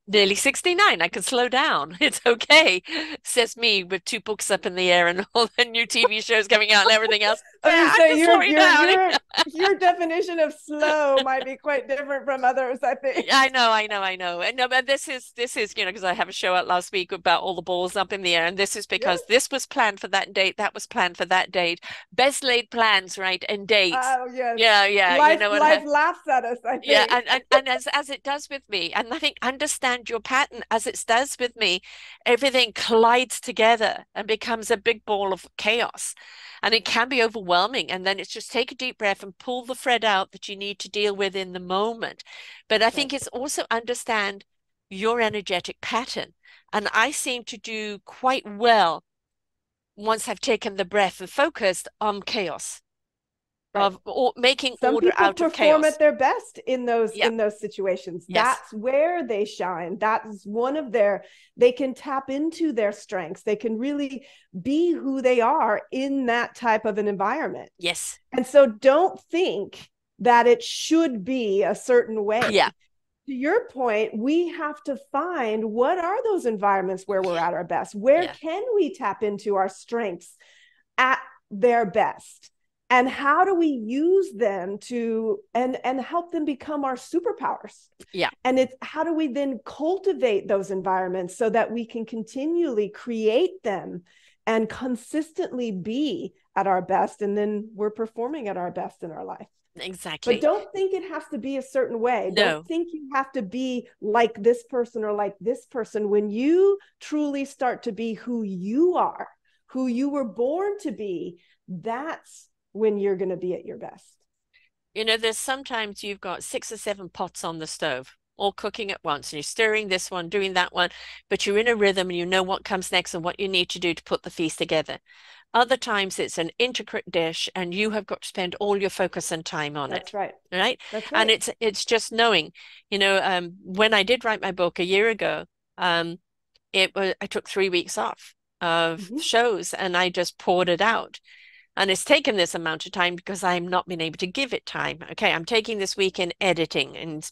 Nearly 69. I can slow down. It's okay. Says me with two books up in the air and all the new TV shows coming out and everything else. I Yeah, was I'm say just slowing down. your definition of slow might be quite different from others, I think. I know. And no, but this is, because I have a show out last week about all the balls up in the air, and this is Yeah. because this was planned for that date, that was planned for that date. Best laid plans, right? And dates. Oh yes. Yeah, yeah. You know what? Life laughs at us, I Yeah, think. and as it does with me, and I think understand your pattern as it does with me, everything collides together and becomes a big ball of chaos. And it can be overwhelming. And then it's just take a deep breath and pull the thread out that you need to deal with in the moment. But I Right. think it's also understand your energetic pattern. And I seem to do quite well once I've taken the breath and focused on chaos, Right. of or making Some order people out of perform at chaos. their best in Yeah. those situations. Yes. That's where they shine. That's one of their, they can tap into their strengths. They can really be who they are in that type of an environment. Yes. And so don't think that it should be a certain Yeah. way. To your point, we have to find what are those environments where we're at our best? Where Yeah. can we tap into our strengths at their best? And how do we use them to and help them become our superpowers? Yeah. And it's how do we then cultivate those environments so that we can continually create them and consistently be at our best, and then we're performing at our best in our life. But Exactly. don't think it has to be a certain way. Don't No. think you have to be like this person or like this person. When you truly start to be who you are, who you were born to be, that's when you're going to be at your best. There's sometimes you've got 6 or 7 pots on the stove, all cooking at once, and you're stirring this one, doing that one, but you're in a rhythm and you know what comes next and what you need to do to put the feast together. Other times it's an intricate dish and you have got to spend all your focus and time on That's it. right. Right. That's And right. it's just knowing, when I did write my book a year ago, I took 3 weeks off of Mm-hmm. shows and I just poured it out. And it's taken this amount of time because I'm not been able to give it time. Okay, I'm taking this week in editing, and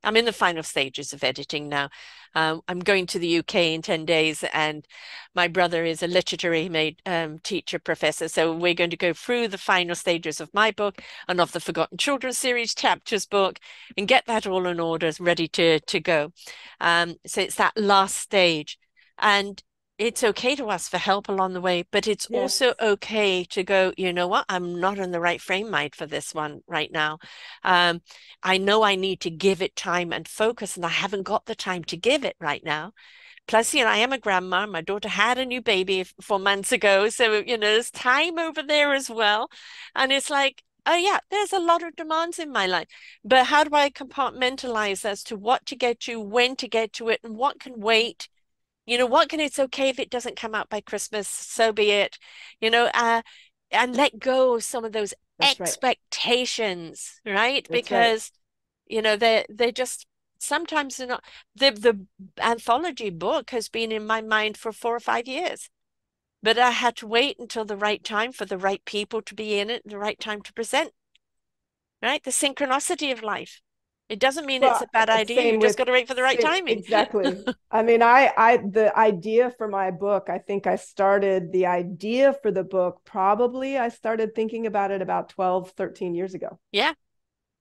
I'm in the final stages of editing now. I'm going to the UK in 10 days, and my brother is a literature made teacher professor. So we're going to go through the final stages of my book and of the Forgotten Children series chapters book and get that all in order, ready to go. So it's that last stage. And it's okay to ask for help along the way, but it's Yes. also okay to go, you know what? I'm not in the right frame mind for this one right now. I know I need to give it time and focus, and I haven't got the time to give it right now. Plus, I am a grandma. My daughter had a new baby 4 months ago. So, there's time over there as well. And it's like, oh, yeah, there's a lot of demands in my life. But how do I compartmentalize as to what to get to, when to get to it, and what can wait? It's okay if it doesn't come out by Christmas, so be it, and let go of some of those That's right. expectations, right? That's right. Because, they're just sometimes they're not. The anthology book has been in my mind for 4 or 5 years, but I had to wait until the right time for the right people to be in it, and the right time to present, right? The synchronicity of life. It doesn't mean it's Well, a bad idea. You same just with got to wait for the right same, timing. exactly. I mean, the idea for my book, I think I started the idea for the book, probably I started thinking about it about 12, 13 years ago. Yeah.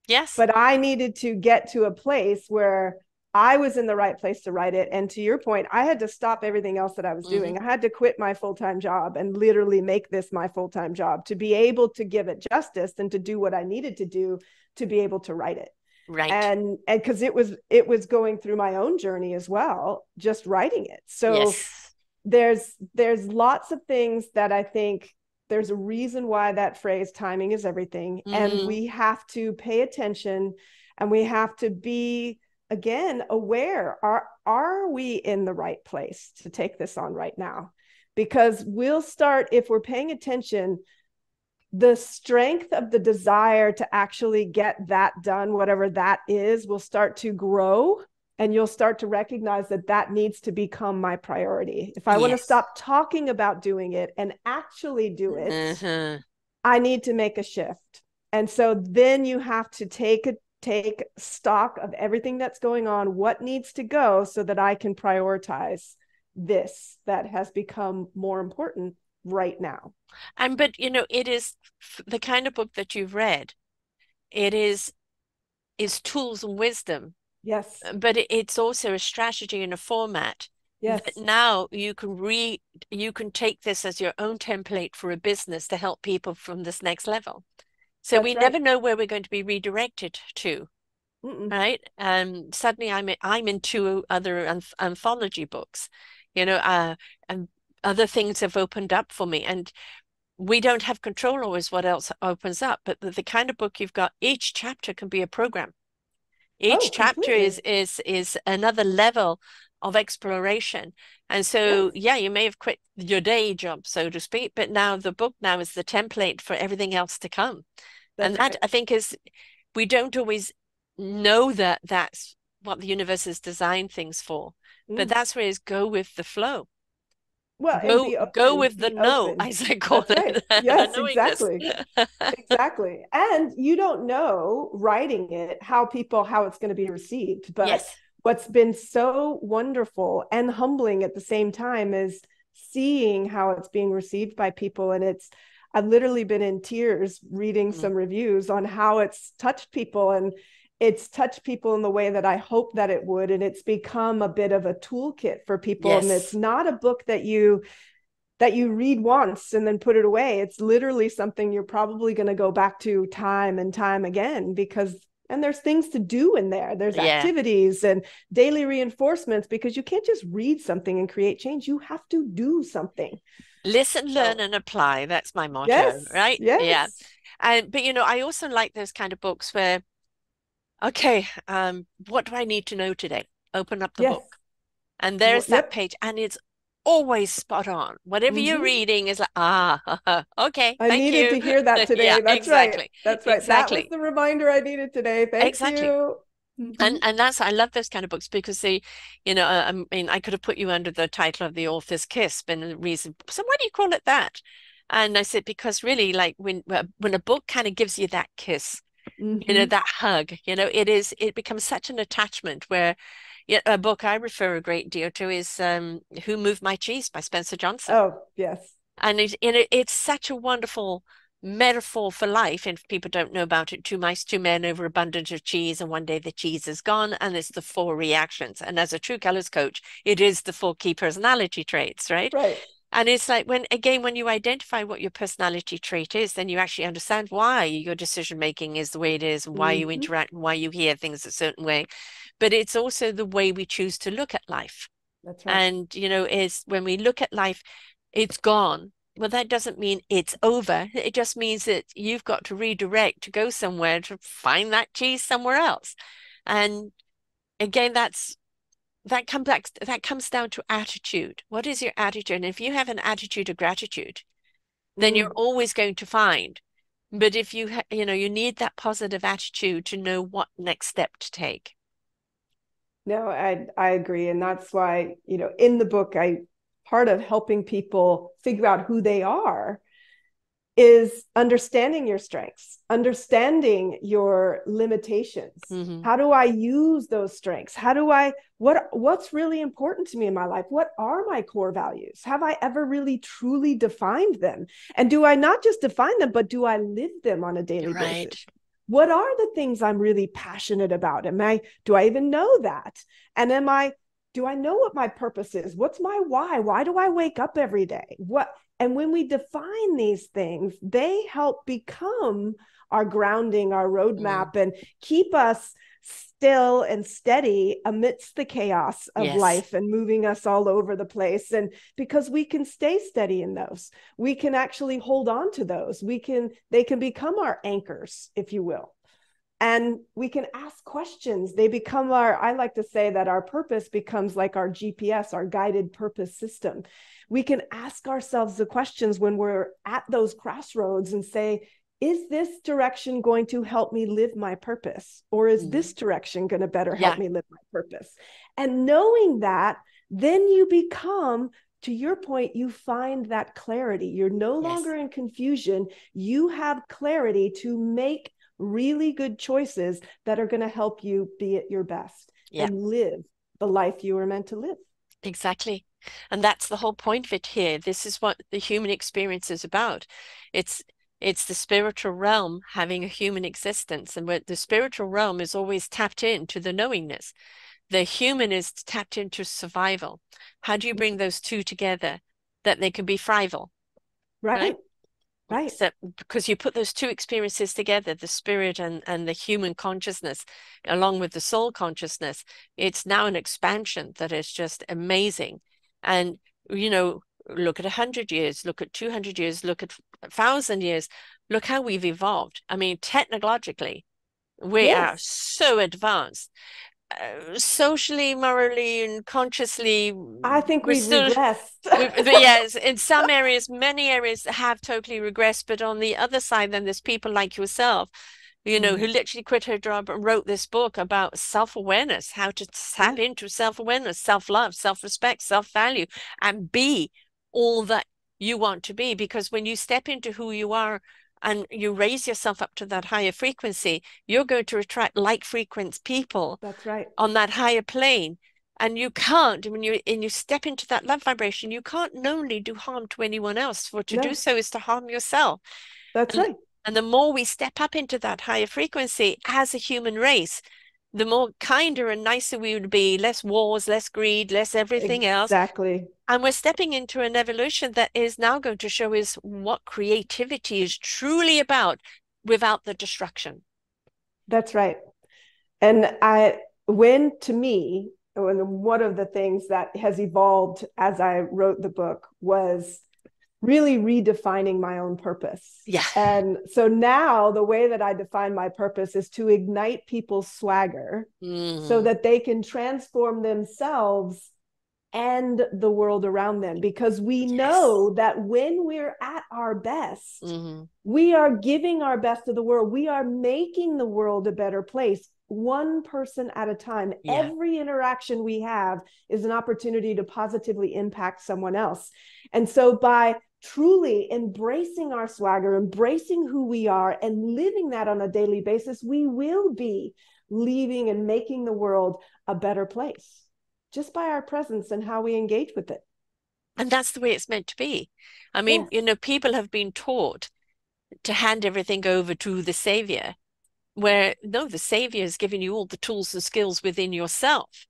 Yes. But I needed to get to a place where I was in the right place to write it. And to your point, I had to stop everything else that I was doing. I had to quit my full-time job and literally make this my full-time job to be able to give it justice and to do what I needed to do to be able to write it. Right. And because it was going through my own journey as well, just writing it. So Yes. there's lots of things that I think there's a reason why that phrase timing is everything. And we have to pay attention, and we have to be, again, aware. Are we in the right place to take this on right now? Because we'll start, if we're paying attention, the strength of the desire to actually get that done, whatever that is, will start to grow. And you'll start to recognize that that needs to become my priority. If I want to Yes. stop talking about doing it and actually do it, Uh-huh. I need to make a shift. And so then you have to take stock of everything that's going on, what needs to go so that I can prioritize this that has become more important right now. And but it is the kind of book that you've read. It is tools and wisdom, Yes. but it's also a strategy and a format that Yes. now you can take this as your own template for a business to help people from this next level. So we That's never right. know where we're going to be redirected to, Mm-mm. right? Suddenly I'm in two other anthology books, and other things have opened up for me, and we don't have control always what else opens up. But the kind of book you've got, each chapter can be a program. Oh, Each chapter is completely. is another level of exploration. And Yes. so, yeah, you may have quit your day job, so to speak, but now the book now is the template for everything else to come. And That's that right. I think is we don't always know that that's what the universe has designed things for. But Mm. that's where is go with the flow. Well, and Go with the be no, open. as I call That's right. it. The Yes, knowingness. exactly. Exactly. And you don't know writing it how it's going to be received. But Yes. what's been so wonderful and humbling at the same time is seeing how it's being received by people. And I've literally been in tears reading Mm. some reviews on how it's touched people, and it's touched people in the way that I hope that it would. And it's become a bit of a toolkit for people. And it's Yes. not a book that you read once and then put it away. It's literally something you're probably going to go back to time and time again, because and there's things to do in there. There's Yeah. activities and daily reinforcements, because you can't just read something and create change. You have to do something. Listen, learn, So, and apply. That's my motto, yes, right? Yeah. yes, And but I also like those kind of books where, okay, what do I need to know today? Open up the yes. book. And there's that Yep. page, and it's always spot on. Whatever you're Mm-hmm. reading is like, okay, I thank needed you. to hear that Yeah, today. That's right. exactly. That's right. That was Exactly. the reminder I needed today. Thank Exactly. you. Mm-hmm. And that's I love those kind of books because I mean, I could have put you under the title of the author's kiss, but the reason. So why do you call it that? And I said because really, like when a book kind of gives you that kiss, Mm-hmm. that hug, it becomes such an attachment where. Yeah, a book I refer a great deal to is Who Moved My Cheese by Spencer Johnson. Oh, yes. And it's such a wonderful metaphor for life. And if people don't know about it, two mice, two men over abundance of cheese, and one day the cheese is gone, and it's the four reactions. And as a true colors coach, it is the four key personality traits, right? Right. And it's like when you identify what your personality trait is, then you actually understand why your decision making is the way it is, and why you Mm-hmm. interact, and why you hear things a certain way. But it's also the way we choose to look at life. That's right. And, is when we look at life, it's gone. Well, that doesn't mean it's over. It just means that you've got to redirect to go somewhere to find that cheese somewhere else. And again, that comes down to attitude. What is your attitude? And if you have an attitude of gratitude, then you're Mm. always going to find. But if you need that positive attitude to know what next step to take. No, I agree. And that's why, in the book, part of helping people figure out who they are is understanding your strengths, understanding your limitations. Mm-hmm. How do I use those strengths? What's really important to me in my life? What are my core values? Have I ever really truly defined them? And do I not just define them, but do I live them on a daily Right. basis? What are the things I'm really passionate about? Do I even know that? And do I know what my purpose is? What's my why? Why do I wake up every day? And when we define these things, they help become our grounding, our Mm. roadmap, and keep us still and steady amidst the chaos of Yes. life and moving us all over the place. And because we can stay steady in those, we can actually hold on to those. They can become our anchors, if you will. And we can ask questions. I like to say that our purpose becomes like our GPS, our guided purpose system. We can ask ourselves the questions when we're at those crossroads and say, is this direction going to help me live my purpose? Or is Mm. this direction going to better help Yeah. me live my purpose? And knowing that, then you become, to your point, you find that clarity. You're no Yes. longer in confusion. You have clarity to make really good choices that are going to help you be at your best Yeah, and live the life you were meant to live. exactly. And that's the whole point of it here. This is what the human experience is about. It's it's the spiritual realm having a human existence, and where the spiritual realm is always tapped into the knowingness. The human is tapped into survival. How do you bring those two together that they can be thrival, right? Right. Right. So because you put those two experiences together, the spirit and the human consciousness, along with the soul consciousness, it's now an expansion that is just amazing. And, look at 100 years, look at 200 years, look at 1,000 years, look how we've evolved. I mean, technologically, we are Yes. so advanced. Socially, morally, and consciously, I think we're we've still, regressed. but yes, in some areas, many areas have totally regressed. But on the other side, then there's people like yourself, who literally quit her job and wrote this book about self-awareness, how to tap Yeah. into self-awareness, self-love, self-respect, self-value, and be all that you want to be. Because when you step into who you are and you raise yourself up to that higher frequency, you're going to attract like frequency people That's right. on that higher plane. And you can't, when you step into that love vibration, you can't knowingly do harm to anyone else. For to do No, so is to harm yourself. that's And right. and the more we step up into that higher frequency as a human race, the more kinder and nicer we would be, less wars, less greed, less everything else. Exactly. And we're stepping into an evolution that is now going to show us what creativity is truly about without the destruction. That's right. And when to me, one of the things that has evolved as I wrote the book was really redefining my own purpose. Yeah. And so now the way that I define my purpose is to ignite people's swagger so Mm. that they can transform themselves and the world around them. Because we Yes. know that when we're at our best, Mm. we are giving our best to the world. We are making the world a better place, one person at a time. Yeah. Every interaction we have is an opportunity to positively impact someone else. And so by truly embracing our swagger, embracing who we are, and living that on a daily basis, we will be leaving and making the world a better place just by our presence and how we engage with it. And that's the way it's meant to be. I mean, Yes. people have been taught to hand everything over to the savior, where no, the savior is giving you all the tools and skills within yourself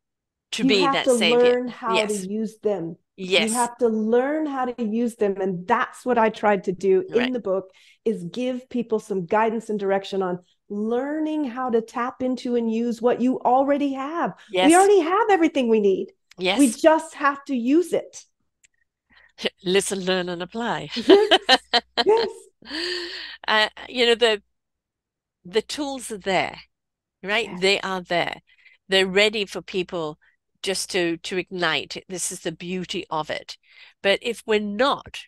to You be have that to savior. learn how to Yes. use them. You Yes. have to learn how to use them. And that's what I tried to do in Right. the book is give people some guidance and direction on learning how to tap into and use what you already have. We Yes. already have everything we need. We Yes. just have to use it. Listen, learn, and apply. Yes. Yes. The tools are there, right? Yes. They are there. They're ready for people just to ignite. This is the beauty of it. But if we're not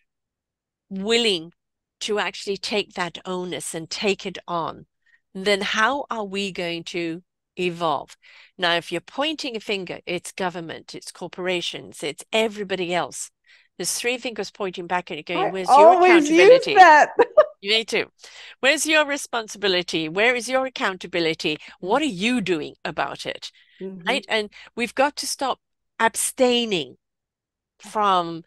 willing to actually take that onus and take it on, then how are we going to evolve? Now, if you're pointing a finger, it's government, it's corporations, it's everybody else. There's three fingers pointing back at you going, I where's your always use accountability? that. You need to. Where's your responsibility? Where is your accountability? What are Yes. you doing about it? Mm-hmm. Right? And we've got to stop abstaining from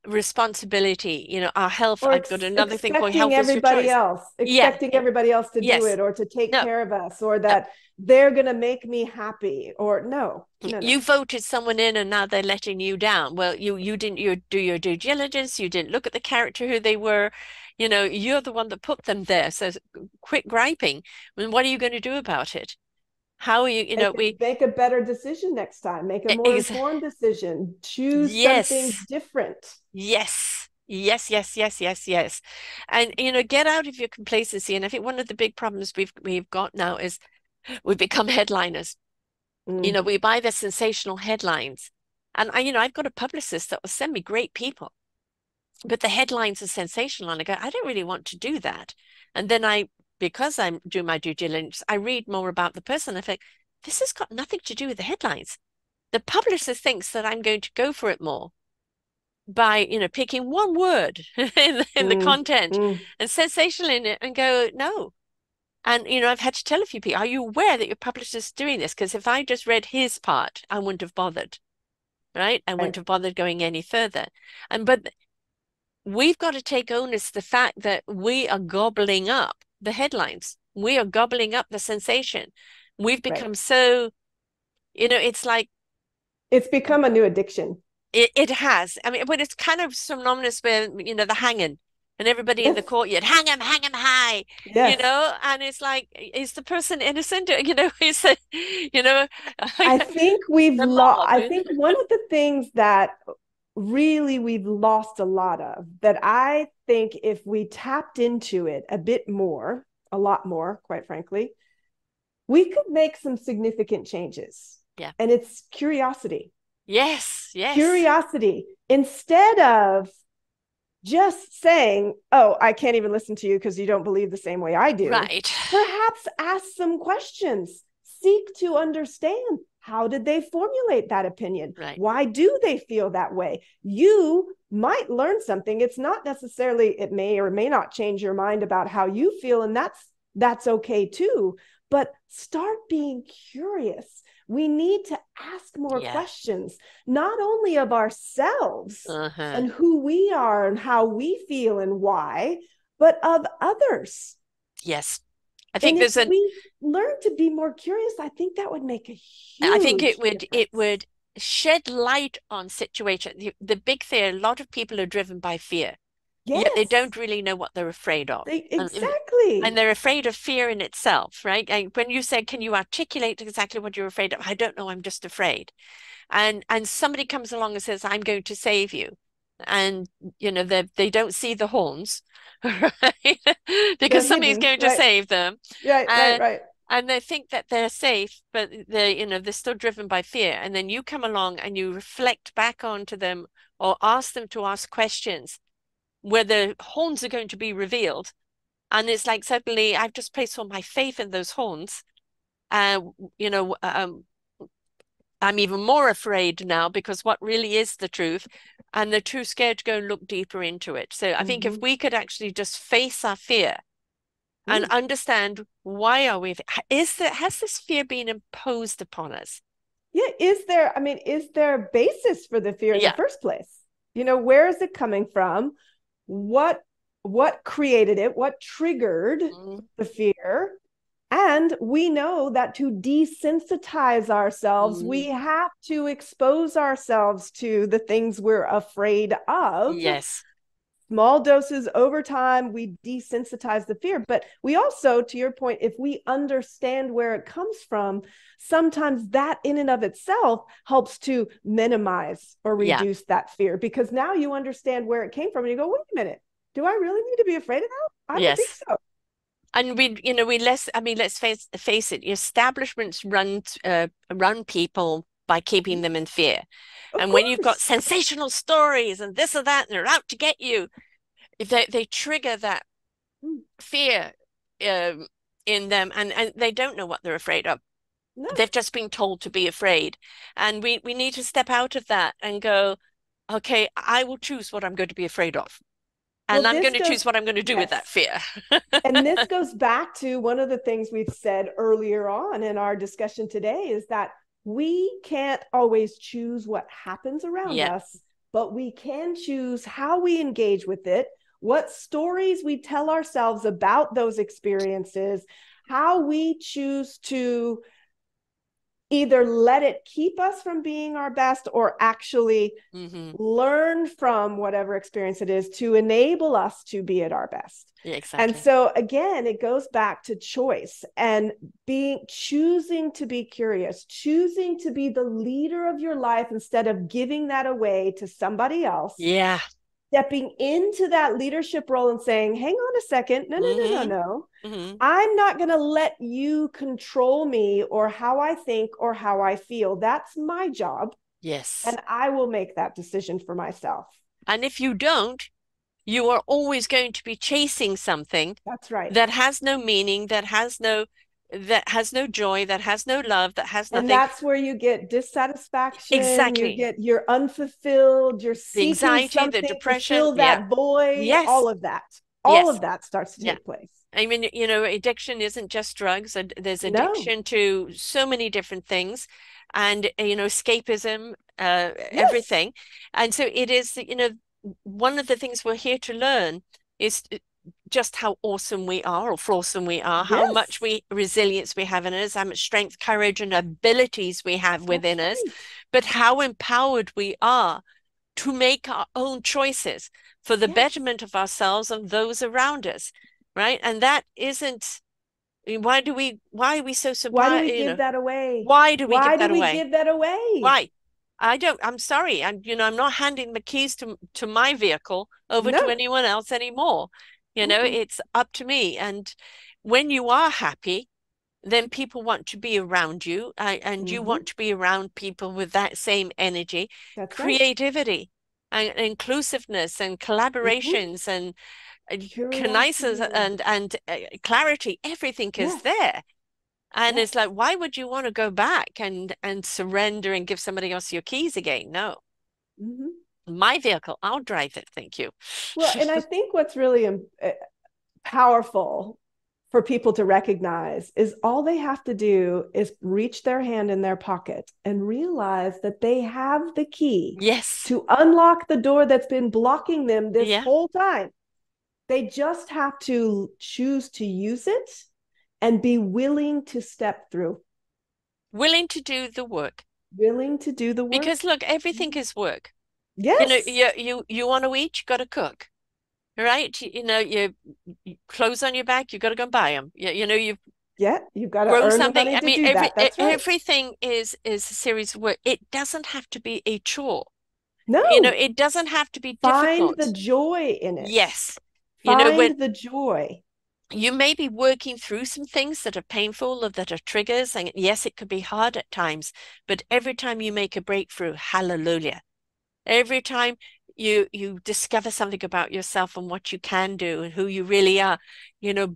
responsibility. Our health, Or I've got another thing called expecting health is your choice. Yeah. everybody else to do Yes. it or to take No, care of us or no. that they're going to make me happy or no, no, no. You voted someone in and now they're letting you down. Well, you didn't do your due diligence. You didn't look at the character who they were. You're the one that put them there. So quit griping. I mean, what are you going to do about it? How are you, Make a better decision next time. Make a more ex informed decision. Choose something yes, different. yes, yes, yes, yes, yes, yes. And, get out of your complacency. And I think one of the big problems we've got now is we've become headliners. Mm. We buy the sensational headlines. And I've got a publicist that will send me great people, but the headlines are sensational. And I go, I don't really want to do that. And then because I'm doing my due diligence, I read more about the person. I think this has got nothing to do with the headlines. The publisher thinks that I'm going to go for it more by, picking one word in the Mm. content Mm. and sensational in it and go, no, And, I've had to tell a few people, are you aware that your publisher's doing this? Because if I just read his part, I wouldn't have bothered, right? I wouldn't Right. have bothered going any further. But we've got to take onus the fact that we are gobbling up the headlines. We are gobbling up the sensation. We've Right. become so, it's like It's become a new addiction. it has. I mean, but it's kind of synonymous with, the hanging and everybody in the Yes. courtyard, hang him high, Yes. and it's like, is the person innocent? Is it, I think the mob. I think one of the things that really we've lost a lot of, that I think if we tapped into it a bit more, a lot more, quite frankly, we could make some significant changes. Yeah. And it's curiosity. Yes, yes. Curiosity. Instead of just saying, oh, I can't even listen to you because you don't believe the same way I do, Right. perhaps ask some questions. Seek to understand, how did they formulate that opinion? Right. Why do they feel that way? You might learn something. It's not necessarily, it may or may not change your mind about how you feel, and that's okay too. But start being curious. We need to ask more Yeah. questions, not only of ourselves Uh-huh. and who we are and how we feel and why, but of others. Yes. I And think if there's an we learn to be more curious, I think that would make a I think it huge would it difference. would shed light on situation. The big fear, a lot of people are driven by fear, yet they Yes, don't really know what they're afraid of. And exactly. they're afraid of fear in itself, right? And when you say, can you articulate exactly what you're afraid of? I don't know, I'm just afraid. And somebody comes along and says, I'm going to save you. And they don't see the horns, right? They're Because somebody's hidden, going to right? save them. Right, right, And right. and they think that they're safe, but they're still driven by fear. And then you come along and you reflect back onto them or ask them to ask questions where the horns are going to be revealed. And it's like suddenly I've just placed all my faith in those horns. Uh, you know, um, I'm even more afraid now because what really is the truth, and they're too scared to go and look deeper into it. So I think if Mm-hmm. we could actually just face our fear and Mm. understand why are we, has this fear been imposed upon us? Yeah, is there a basis for the fear in the Yeah. first place? Where is it coming from? What what created it? What triggered Mm, the fear? And we know that to desensitize ourselves, we mm, have to expose ourselves to the things we're afraid of. yes. Small doses over time, we desensitize the fear. But we also, to your point, if we understand where it comes from, sometimes that in and of itself helps to minimize or Yeah. reduce that fear, because now you understand where it came from and you go, wait a minute, do I really need to be afraid of that? I don't think Yes. so. And we less, I mean, let's face it, establishments run people by keeping them in fear. Of And when you've got course. sensational stories and this or that, and they're out to get you, they trigger that fear um, in them, and they don't know what they're afraid of. No. They've just been told to be afraid. And we need to step out of that and go, okay, I will choose what I'm going to be afraid of. Well, And I'm going to choose what I'm going to do with yes. that fear. And this goes back to one of the things we've said earlier on in our discussion today, is that we can't always choose what happens around Yeah. us, but we can choose how we engage with it, what stories we tell ourselves about those experiences, how we choose to either let it keep us from being our best or actually Mm-hmm. learn from whatever experience it is to enable us to be at our best. Yeah, And exactly. so again, it goes back to choice and choosing to be curious, choosing to be the leader of your life instead of giving that away to somebody else, Yeah. stepping into that leadership role and saying, hang on a second, no, no, no, no, Mm-hmm. no. Mm-hmm. I'm not going to let you control me or how I think or how I feel. That's my job. Yes. And I will make that decision for myself. And if you don't, you are always going to be chasing something That's right. that has no meaning, that has no joy, that has no love, that has And nothing. that's where you get dissatisfaction, Exactly. you're unfulfilled, you're The seeking anxiety, the something to depression. fill Yeah. that void, Yes. all Yes. of that starts to Yeah. take place. I mean, addiction isn't just drugs. There's No. addiction to so many different things, and escapism, Yes. everything. And so it is, one of the things we're here to learn is just how awesome we are, or flawsome we are, how much Yes. we resilience we have in us, how much strength, courage, and abilities we have That's within us, right. but how empowered we are to make our own choices for the Yes. betterment of ourselves and those around us, right? And that isn't, why are we so Why do surprised, we give that away? why do we give Why do that we away? give that away? Why? I'm sorry. I'm not handing the keys to my vehicle over to No. anyone else anymore. Mm-mm. It's up to me. And when you are happy, then people want to be around you, and you Mm-hmm. want to be around people with that same energy, That's right. creativity, and inclusiveness, and Mm-hmm. collaborations, and kinesis, Curiosity. and clarity. Everything is Yes. there. And Yes. it's like, why would you want to go back and surrender and give somebody else your keys again? No, Mm-hmm. my vehicle, I'll drive it. Thank you. Well, and I think what's really powerful for people to recognize is all they have to do is reach their hand in their pocket and realize that they have the key Yes. to unlock the door that's been blocking them this Yeah. whole time. They just have to choose to use it and be willing to step through, Willing to do the work. willing to do the Because work. look, everything is work. Yes. You want to eat, you got to cook, right? You clothes on your back, you got to go and buy them. You've Yeah, you've got to grown earn the something. money I to mean, do that. That's right. everything is a series of work. It doesn't have to be a chore. No, It doesn't have to be find the difficult. joy in it. Yes. When Find the joy. you may be working through some things that are painful or that are triggers, and yes, it could be hard at times, but every time you make a breakthrough, hallelujah. Every time you discover something about yourself and what you can do and who you really are,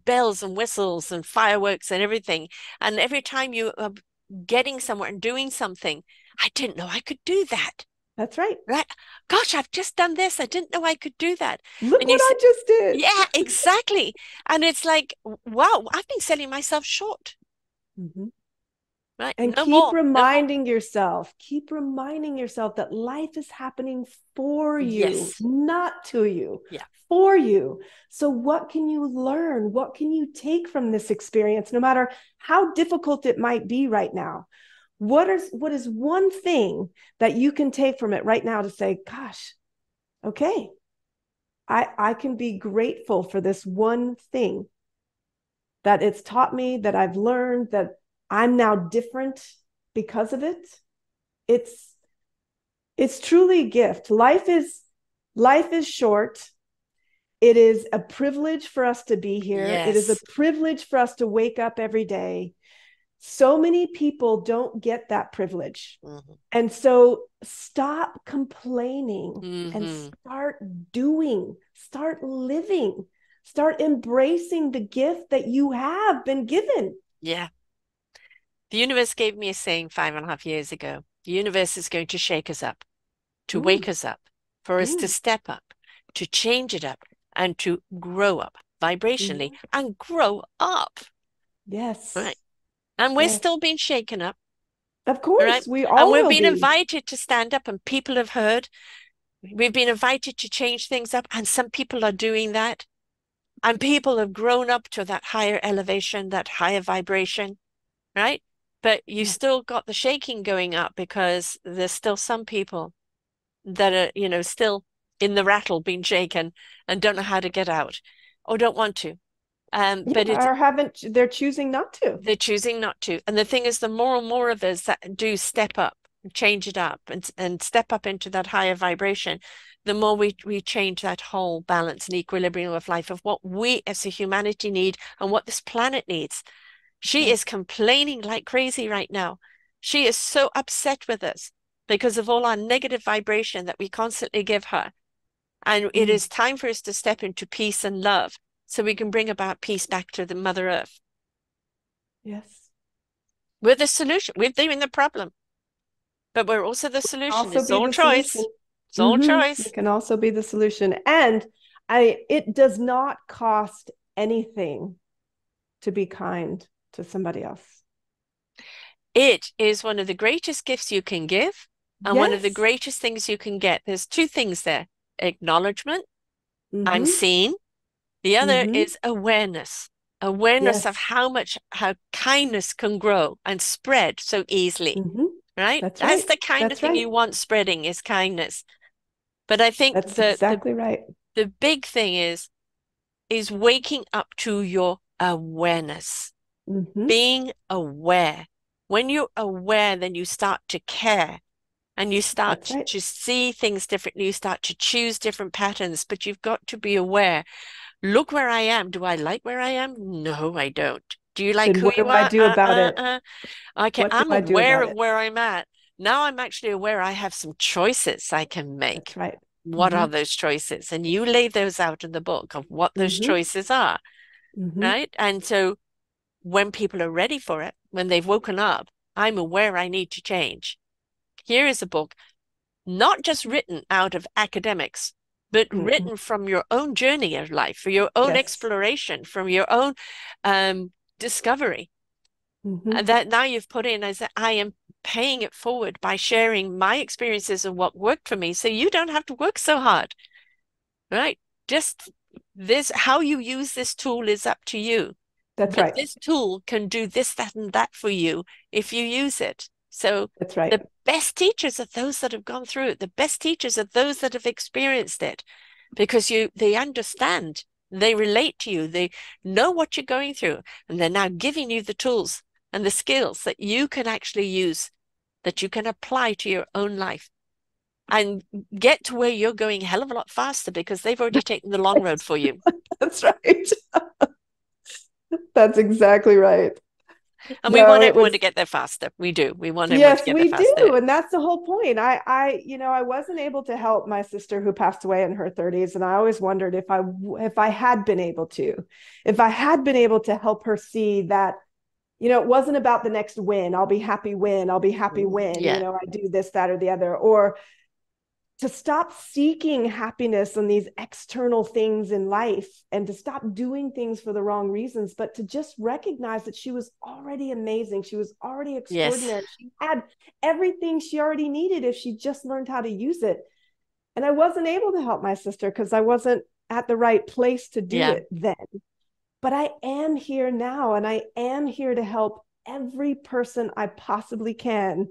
bells and whistles and fireworks and everything. And every time you are getting somewhere and doing something, I didn't know I could do that. That's right. Right? Gosh, I've just done this. I didn't know I could do that. Look And you what say, I just did. yeah, exactly. And it's like, wow, I've been selling myself short. Mm-hmm. Right? And No more, no more. keep reminding yourself that life is happening for you, Yes. not to you, Yeah. for you. So, what can you learn? What can you take from this experience, no matter how difficult it might be right now? What is one thing that you can take from it right now to say, gosh, okay, I can be grateful for this one thing that it's taught me, that I've learned, that I'm now different because of it. It's it's truly a gift. Life is short. It is a privilege for us to be here. It is a Yes. privilege for us to wake up every day. So many people don't get that privilege. Hmm. And so stop complaining and Hmm. start doing, start living, start embracing the gift that you have been given. Yeah. The universe gave me a saying 5.5 years ago. The universe is going to shake us up, to Mm, wake us up, for us to mm, step up, to change it up, and to grow up vibrationally mhm. and grow up. Right. Yes. And we're Yes. still being shaken up. Of Right. course, we And all we've will been be. invited to stand up, and people have heard. We've been invited to change things up, and some people are doing that. And people have grown up to that higher elevation, that higher vibration, right? But you Yes. still got the shaking going up because there's still some people that are, still in the rattle being shaken and don't know how to get out or don't want to. But Yeah, or haven't, they're choosing not to. they're choosing not to. And the thing is, the more and more of us that do step up, change it up, and step up into that higher vibration, the more we change that whole balance and equilibrium of life of what we as a humanity need and what this planet needs. That's She right. is complaining like crazy right now. She is so upset with us because of all our negative vibration that we constantly give her. And it Mm, is time for us to step into peace and love so we can bring about peace back to the Mother Earth. yes. We're the solution. We're doing the problem, but we're also the solution. Also It's be all the solution. choice. It's all It choice. can also be the solution. And it does not cost anything to be kind to somebody else. It is one of the greatest gifts you can give and one of the Yes. greatest things you can get. There's two things there: acknowledgement, I'm Mm-hmm. seen. The other Mm-hmm. is awareness, awareness of Yes. how kindness can grow and spread so easily, Mm-hmm. right? That's That's right. the kind of That's thing right. you want spreading, is kindness. But I think That's exactly right. the big thing is waking up to your awareness, Mm-hmm. being aware. When you're aware, then you start to care and you That's start right. to see things differently. You start to choose different patterns, but you've got to be aware. Look where I am. Do I like where I am? No, I don't. Do you like Then who what do you I are? do about it? Okay, What do I'm I do aware about of it? where I'm at. Now I'm actually aware I have some choices I can make. That's right. What Mm-hmm. are those choices? And you lay those out in the book of what those Mm-hmm. choices are, Mm-hmm. right? And so when people are ready for it, when they've woken up, I'm aware I need to change. Here is a book not just written out of academics, but Mm-hmm. written from your own journey of life, for your own Yes. exploration, from your own discovery. Mm-hmm. And that now you've put in as I am paying it forward by sharing my experiences and what worked for me, so you don't have to work so hard, right? Just this, how you use this tool is up to you. That's But right. this tool can do this, that, and that for you if you use it. So That's right. the best teachers are those that have gone through it. The best teachers are those that have experienced it because they understand, they relate to you, they know what you're going through, and they're now giving you the tools and the skills that you can actually use, that you can apply to your own life and get to where you're going a hell of a lot faster because they've already taken the long road for you. That's right. That's exactly right. And we No, want it everyone to was, get there faster. We do. We want everyone to yes, get there we do. faster. And that's the whole point. I wasn't able to help my sister who passed away in her 30s. And I always wondered if I had been able to, if I had been able to help her see that, it wasn't about the next win. I'll be happy when, I'll be happy when, Yeah. I do this, that, or the other, or to stop seeking happiness on these external things in life and to stop doing things for the wrong reasons, but to just recognize that she was already amazing. She was already Yes. extraordinary. She had everything she already needed if she just learned how to use it. And I wasn't able to help my sister because I wasn't at the right place to do Yeah. it then. But I am here now, and I am here to help every person I possibly can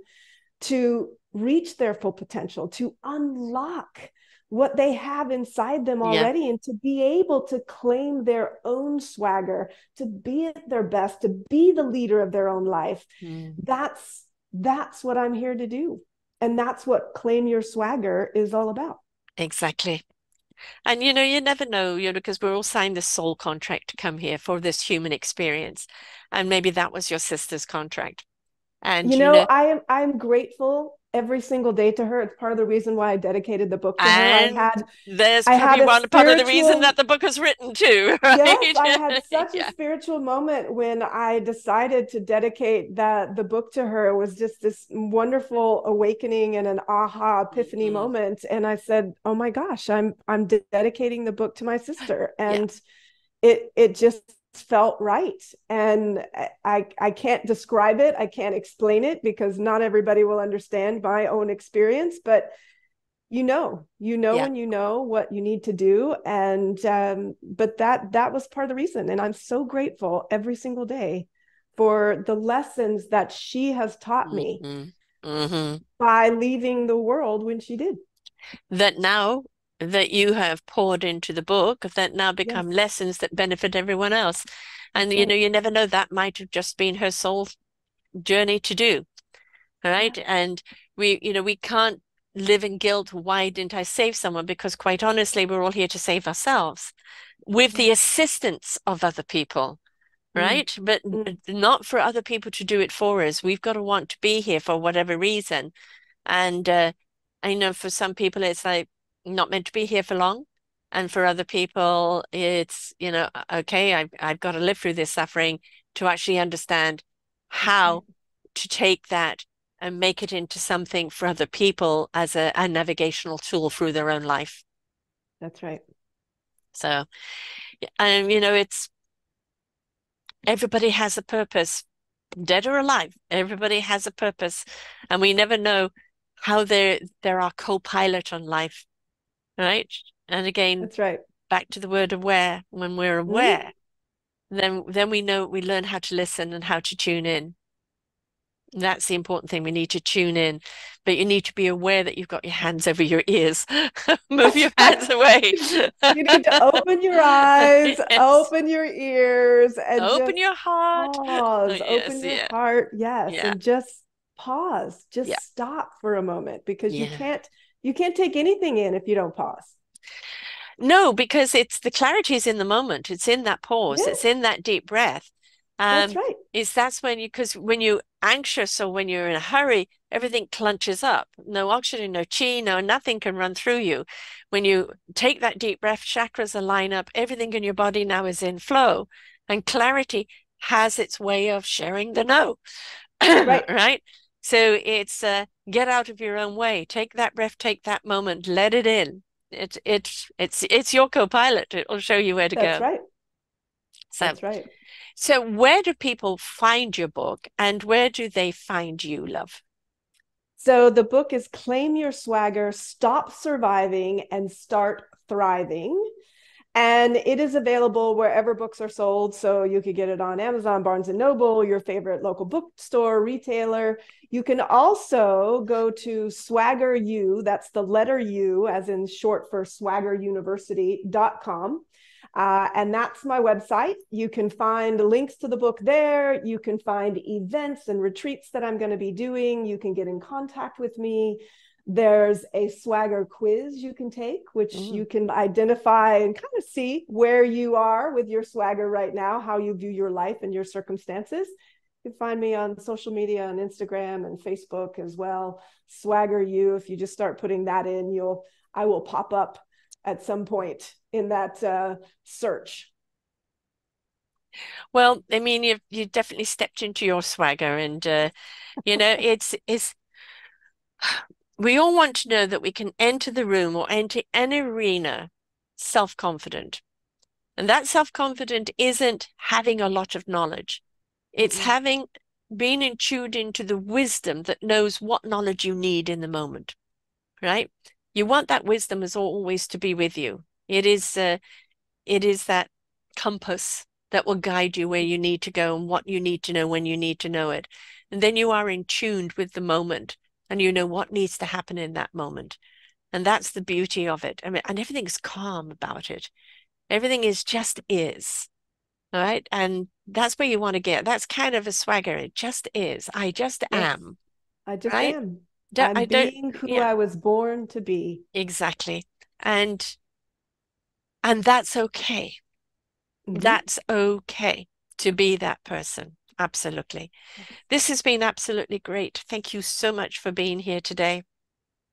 to reach their full potential, to unlock what they have inside them Yeah. already, and to be able to claim their own swagger, to be at their best, to be the leader of their own life. Mm. That's what I'm here to do. And that's what Claim Your Swagger is all about. Exactly. And you never know, because we're all signed this soul contract to come here for this human experience. And maybe that was your sister's contract. And I'm grateful every single day to her. It's part of the reason why I dedicated the book to her. and there's I probably had a one part of the reason spiritual that the book was written too, Yes, right? I had such a Yeah. spiritual moment when I decided to dedicate the book to her. It was just this wonderful awakening and an aha epiphany Mm-hmm. moment. And I said, "Oh my gosh, I'm dedicating the book to my sister." Yeah. And it just felt right. And I can't describe it. I can't explain it because not everybody will understand my own experience, but Yeah. when you know what you need to do. And but that was part of the reason, and I'm so grateful every single day for the lessons that she has taught me Mm-hmm. Mm-hmm. by leaving the world when she did. That now that you have poured into the book, that now Yes, become lessons that benefit everyone else. And that's right. you never know, that might have just been her soul journey to do. Yeah, Right. And we can't live in guilt. Why didn't I save someone? Because quite honestly, we're all here to save ourselves with the right. assistance of other people. Mm, Right. But mm, not for other people to do it for us. We've got to want to be here for whatever reason. And I know for some people, it's like not meant to be here for long. And for other people, it's, okay, I've got to live through this suffering to actually understand that's right. how to take that and make it into something for other people as a navigational tool through their own life. That's right. So, and it's everybody has a purpose, dead or alive. Everybody has a purpose, and we never know how they're our co-pilot on life, right? And again, That's right. back to the word aware. When we're Mhm. aware, then we learn how to listen and how to tune in. And that's the important thing. We need to tune in, but you need to be aware that you've got your hands over your ears. Move That's your right. hands away. You need to open your eyes, Yes. open your ears, and Open just your heart. Oh, pause. Open yes, your yeah. heart. Yes, Yeah. and just pause. Yeah. Just stop for a moment because you Yeah. can't take anything in if you don't pause. No, because it's the clarity is in the moment. It's in that pause. Yeah, It's in that deep breath. that's Um, right. that's when because when you're anxious or when you're in a hurry, everything clunches up. No oxygen, no chi, no nothing can run through you. When you take that deep breath, chakras align up. Everything in your body now is in flow, and clarity has its way of sharing the no, Right. right? So it's get out of your own way. Take that breath. Take that moment. Let it in. It's your co-pilot. It'll show you where to That's go. right. So, That's right. so where do people find your book and where do they find you, love? So the book is Claim Your Swagger, Stop Surviving, and Start Thriving. And it is available wherever books are sold. So you could get it on Amazon, Barnes and Noble, your favorite local bookstore, retailer. You can also go to Swagger U, that's the letter U, as in short for swaggeruniversity.com. And that's my website. You can find links to the book there. You can find events and retreats that I'm going to be doing. You can get in contact with me. There's a swagger quiz you can take, which Mm. you can identify and kind of see where you are with your swagger right now, how you view your life and your circumstances. You can find me on social media on Instagram and Facebook as well. Swagger you. If you just start putting that in, I will pop up at some point in that search. Well, I mean, you definitely stepped into your swagger, and it's we all want to know that we can enter the room or enter any arena self-confident. And that self-confident isn't having a lot of knowledge. It's Mm-mm. having been tuned into the wisdom that knows what knowledge you need in the moment, right? You want that wisdom as always to be with you. It is that compass that will guide you where you need to go and what you need to know when you need to know it. And then you are in tuned with the moment and you know what needs to happen in that moment. And that's the beauty of it. I mean, and everything's calm about it. Everything is just is. All right. And that's where you want to get. That's kind of a swagger. It just is. I just Yes, am. I just Right? am. I I'm don't, being who yeah, I was born to be. exactly. And that's okay. Mm-hmm. That's okay to be that person. Absolutely. This has been absolutely great. Thank you so much for being here today.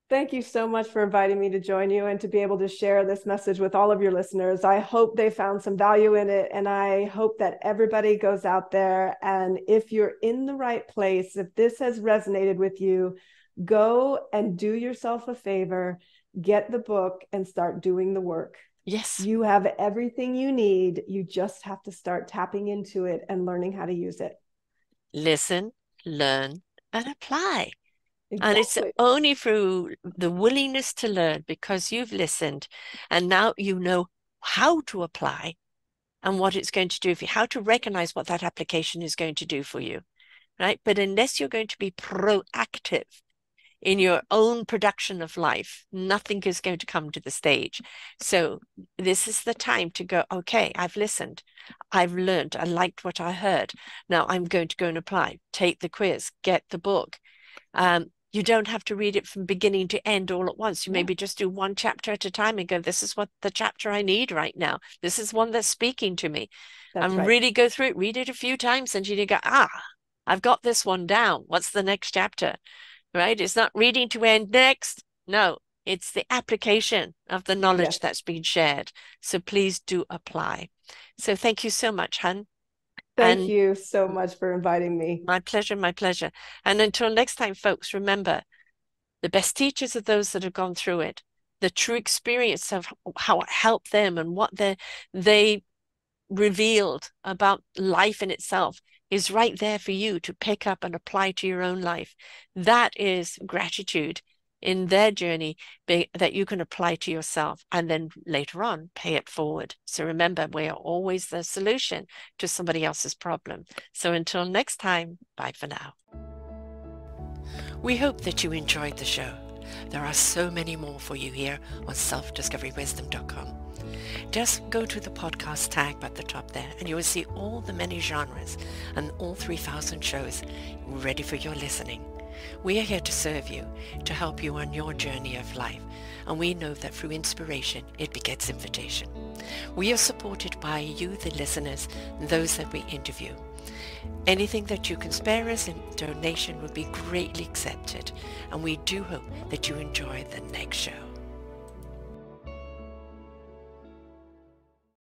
Thank you so much for inviting me to join you and to be able to share this message with all of your listeners. I hope they found some value in it. And I hope that everybody goes out there. And if you're in the right place, if this has resonated with you, go and do yourself a favor, get the book and start doing the work. Yes. You have everything you need. You just have to start tapping into it and learning how to use it. Listen, learn, and apply. And it's Exactly. only through the willingness to learn because you've listened and now you know how to apply and what it's going to do for you, how to recognize what that application is going to do for you, right? But unless you're going to be proactive in your own production of life, nothing is going to come to the stage. So this is the time to go, okay, I've listened, I've learned, I liked what I heard. Now I'm going to go and apply, take the quiz, get the book. You don't have to read it from beginning to end all at once. You Yeah, maybe just do one chapter at a time and go, this is what the chapter I need right now. This is one that's speaking to me. that's And right. really go through it, read it a few times, and you go, I've got this one down. What's the next chapter? Right? It's not reading to end next. No, it's the application of the knowledge Yes. that's been shared. So please do apply. So thank you so much, Hun. Thank And you so much for inviting me. my pleasure, my pleasure. And until next time, folks, remember the best teachers are those that have gone through it, the true experience of how it helped them and what they revealed about life in itself is right there for you to pick up and apply to your own life. That is gratitude in their journey that you can apply to yourself, and then later on pay it forward. So remember, we are always the solution to somebody else's problem. So until next time, bye for now. We hope that you enjoyed the show. There are so many more for you here on selfdiscoverywisdom.com. Just go to the podcast tag at the top there and you will see all the many genres and all 3,000 shows ready for your listening. We are here to serve you, to help you on your journey of life, and we know that through inspiration it begets invitation. We are supported by you, the listeners, and those that we interview. Anything that you can spare us in donation would be greatly accepted, and we do hope that you enjoy the next show.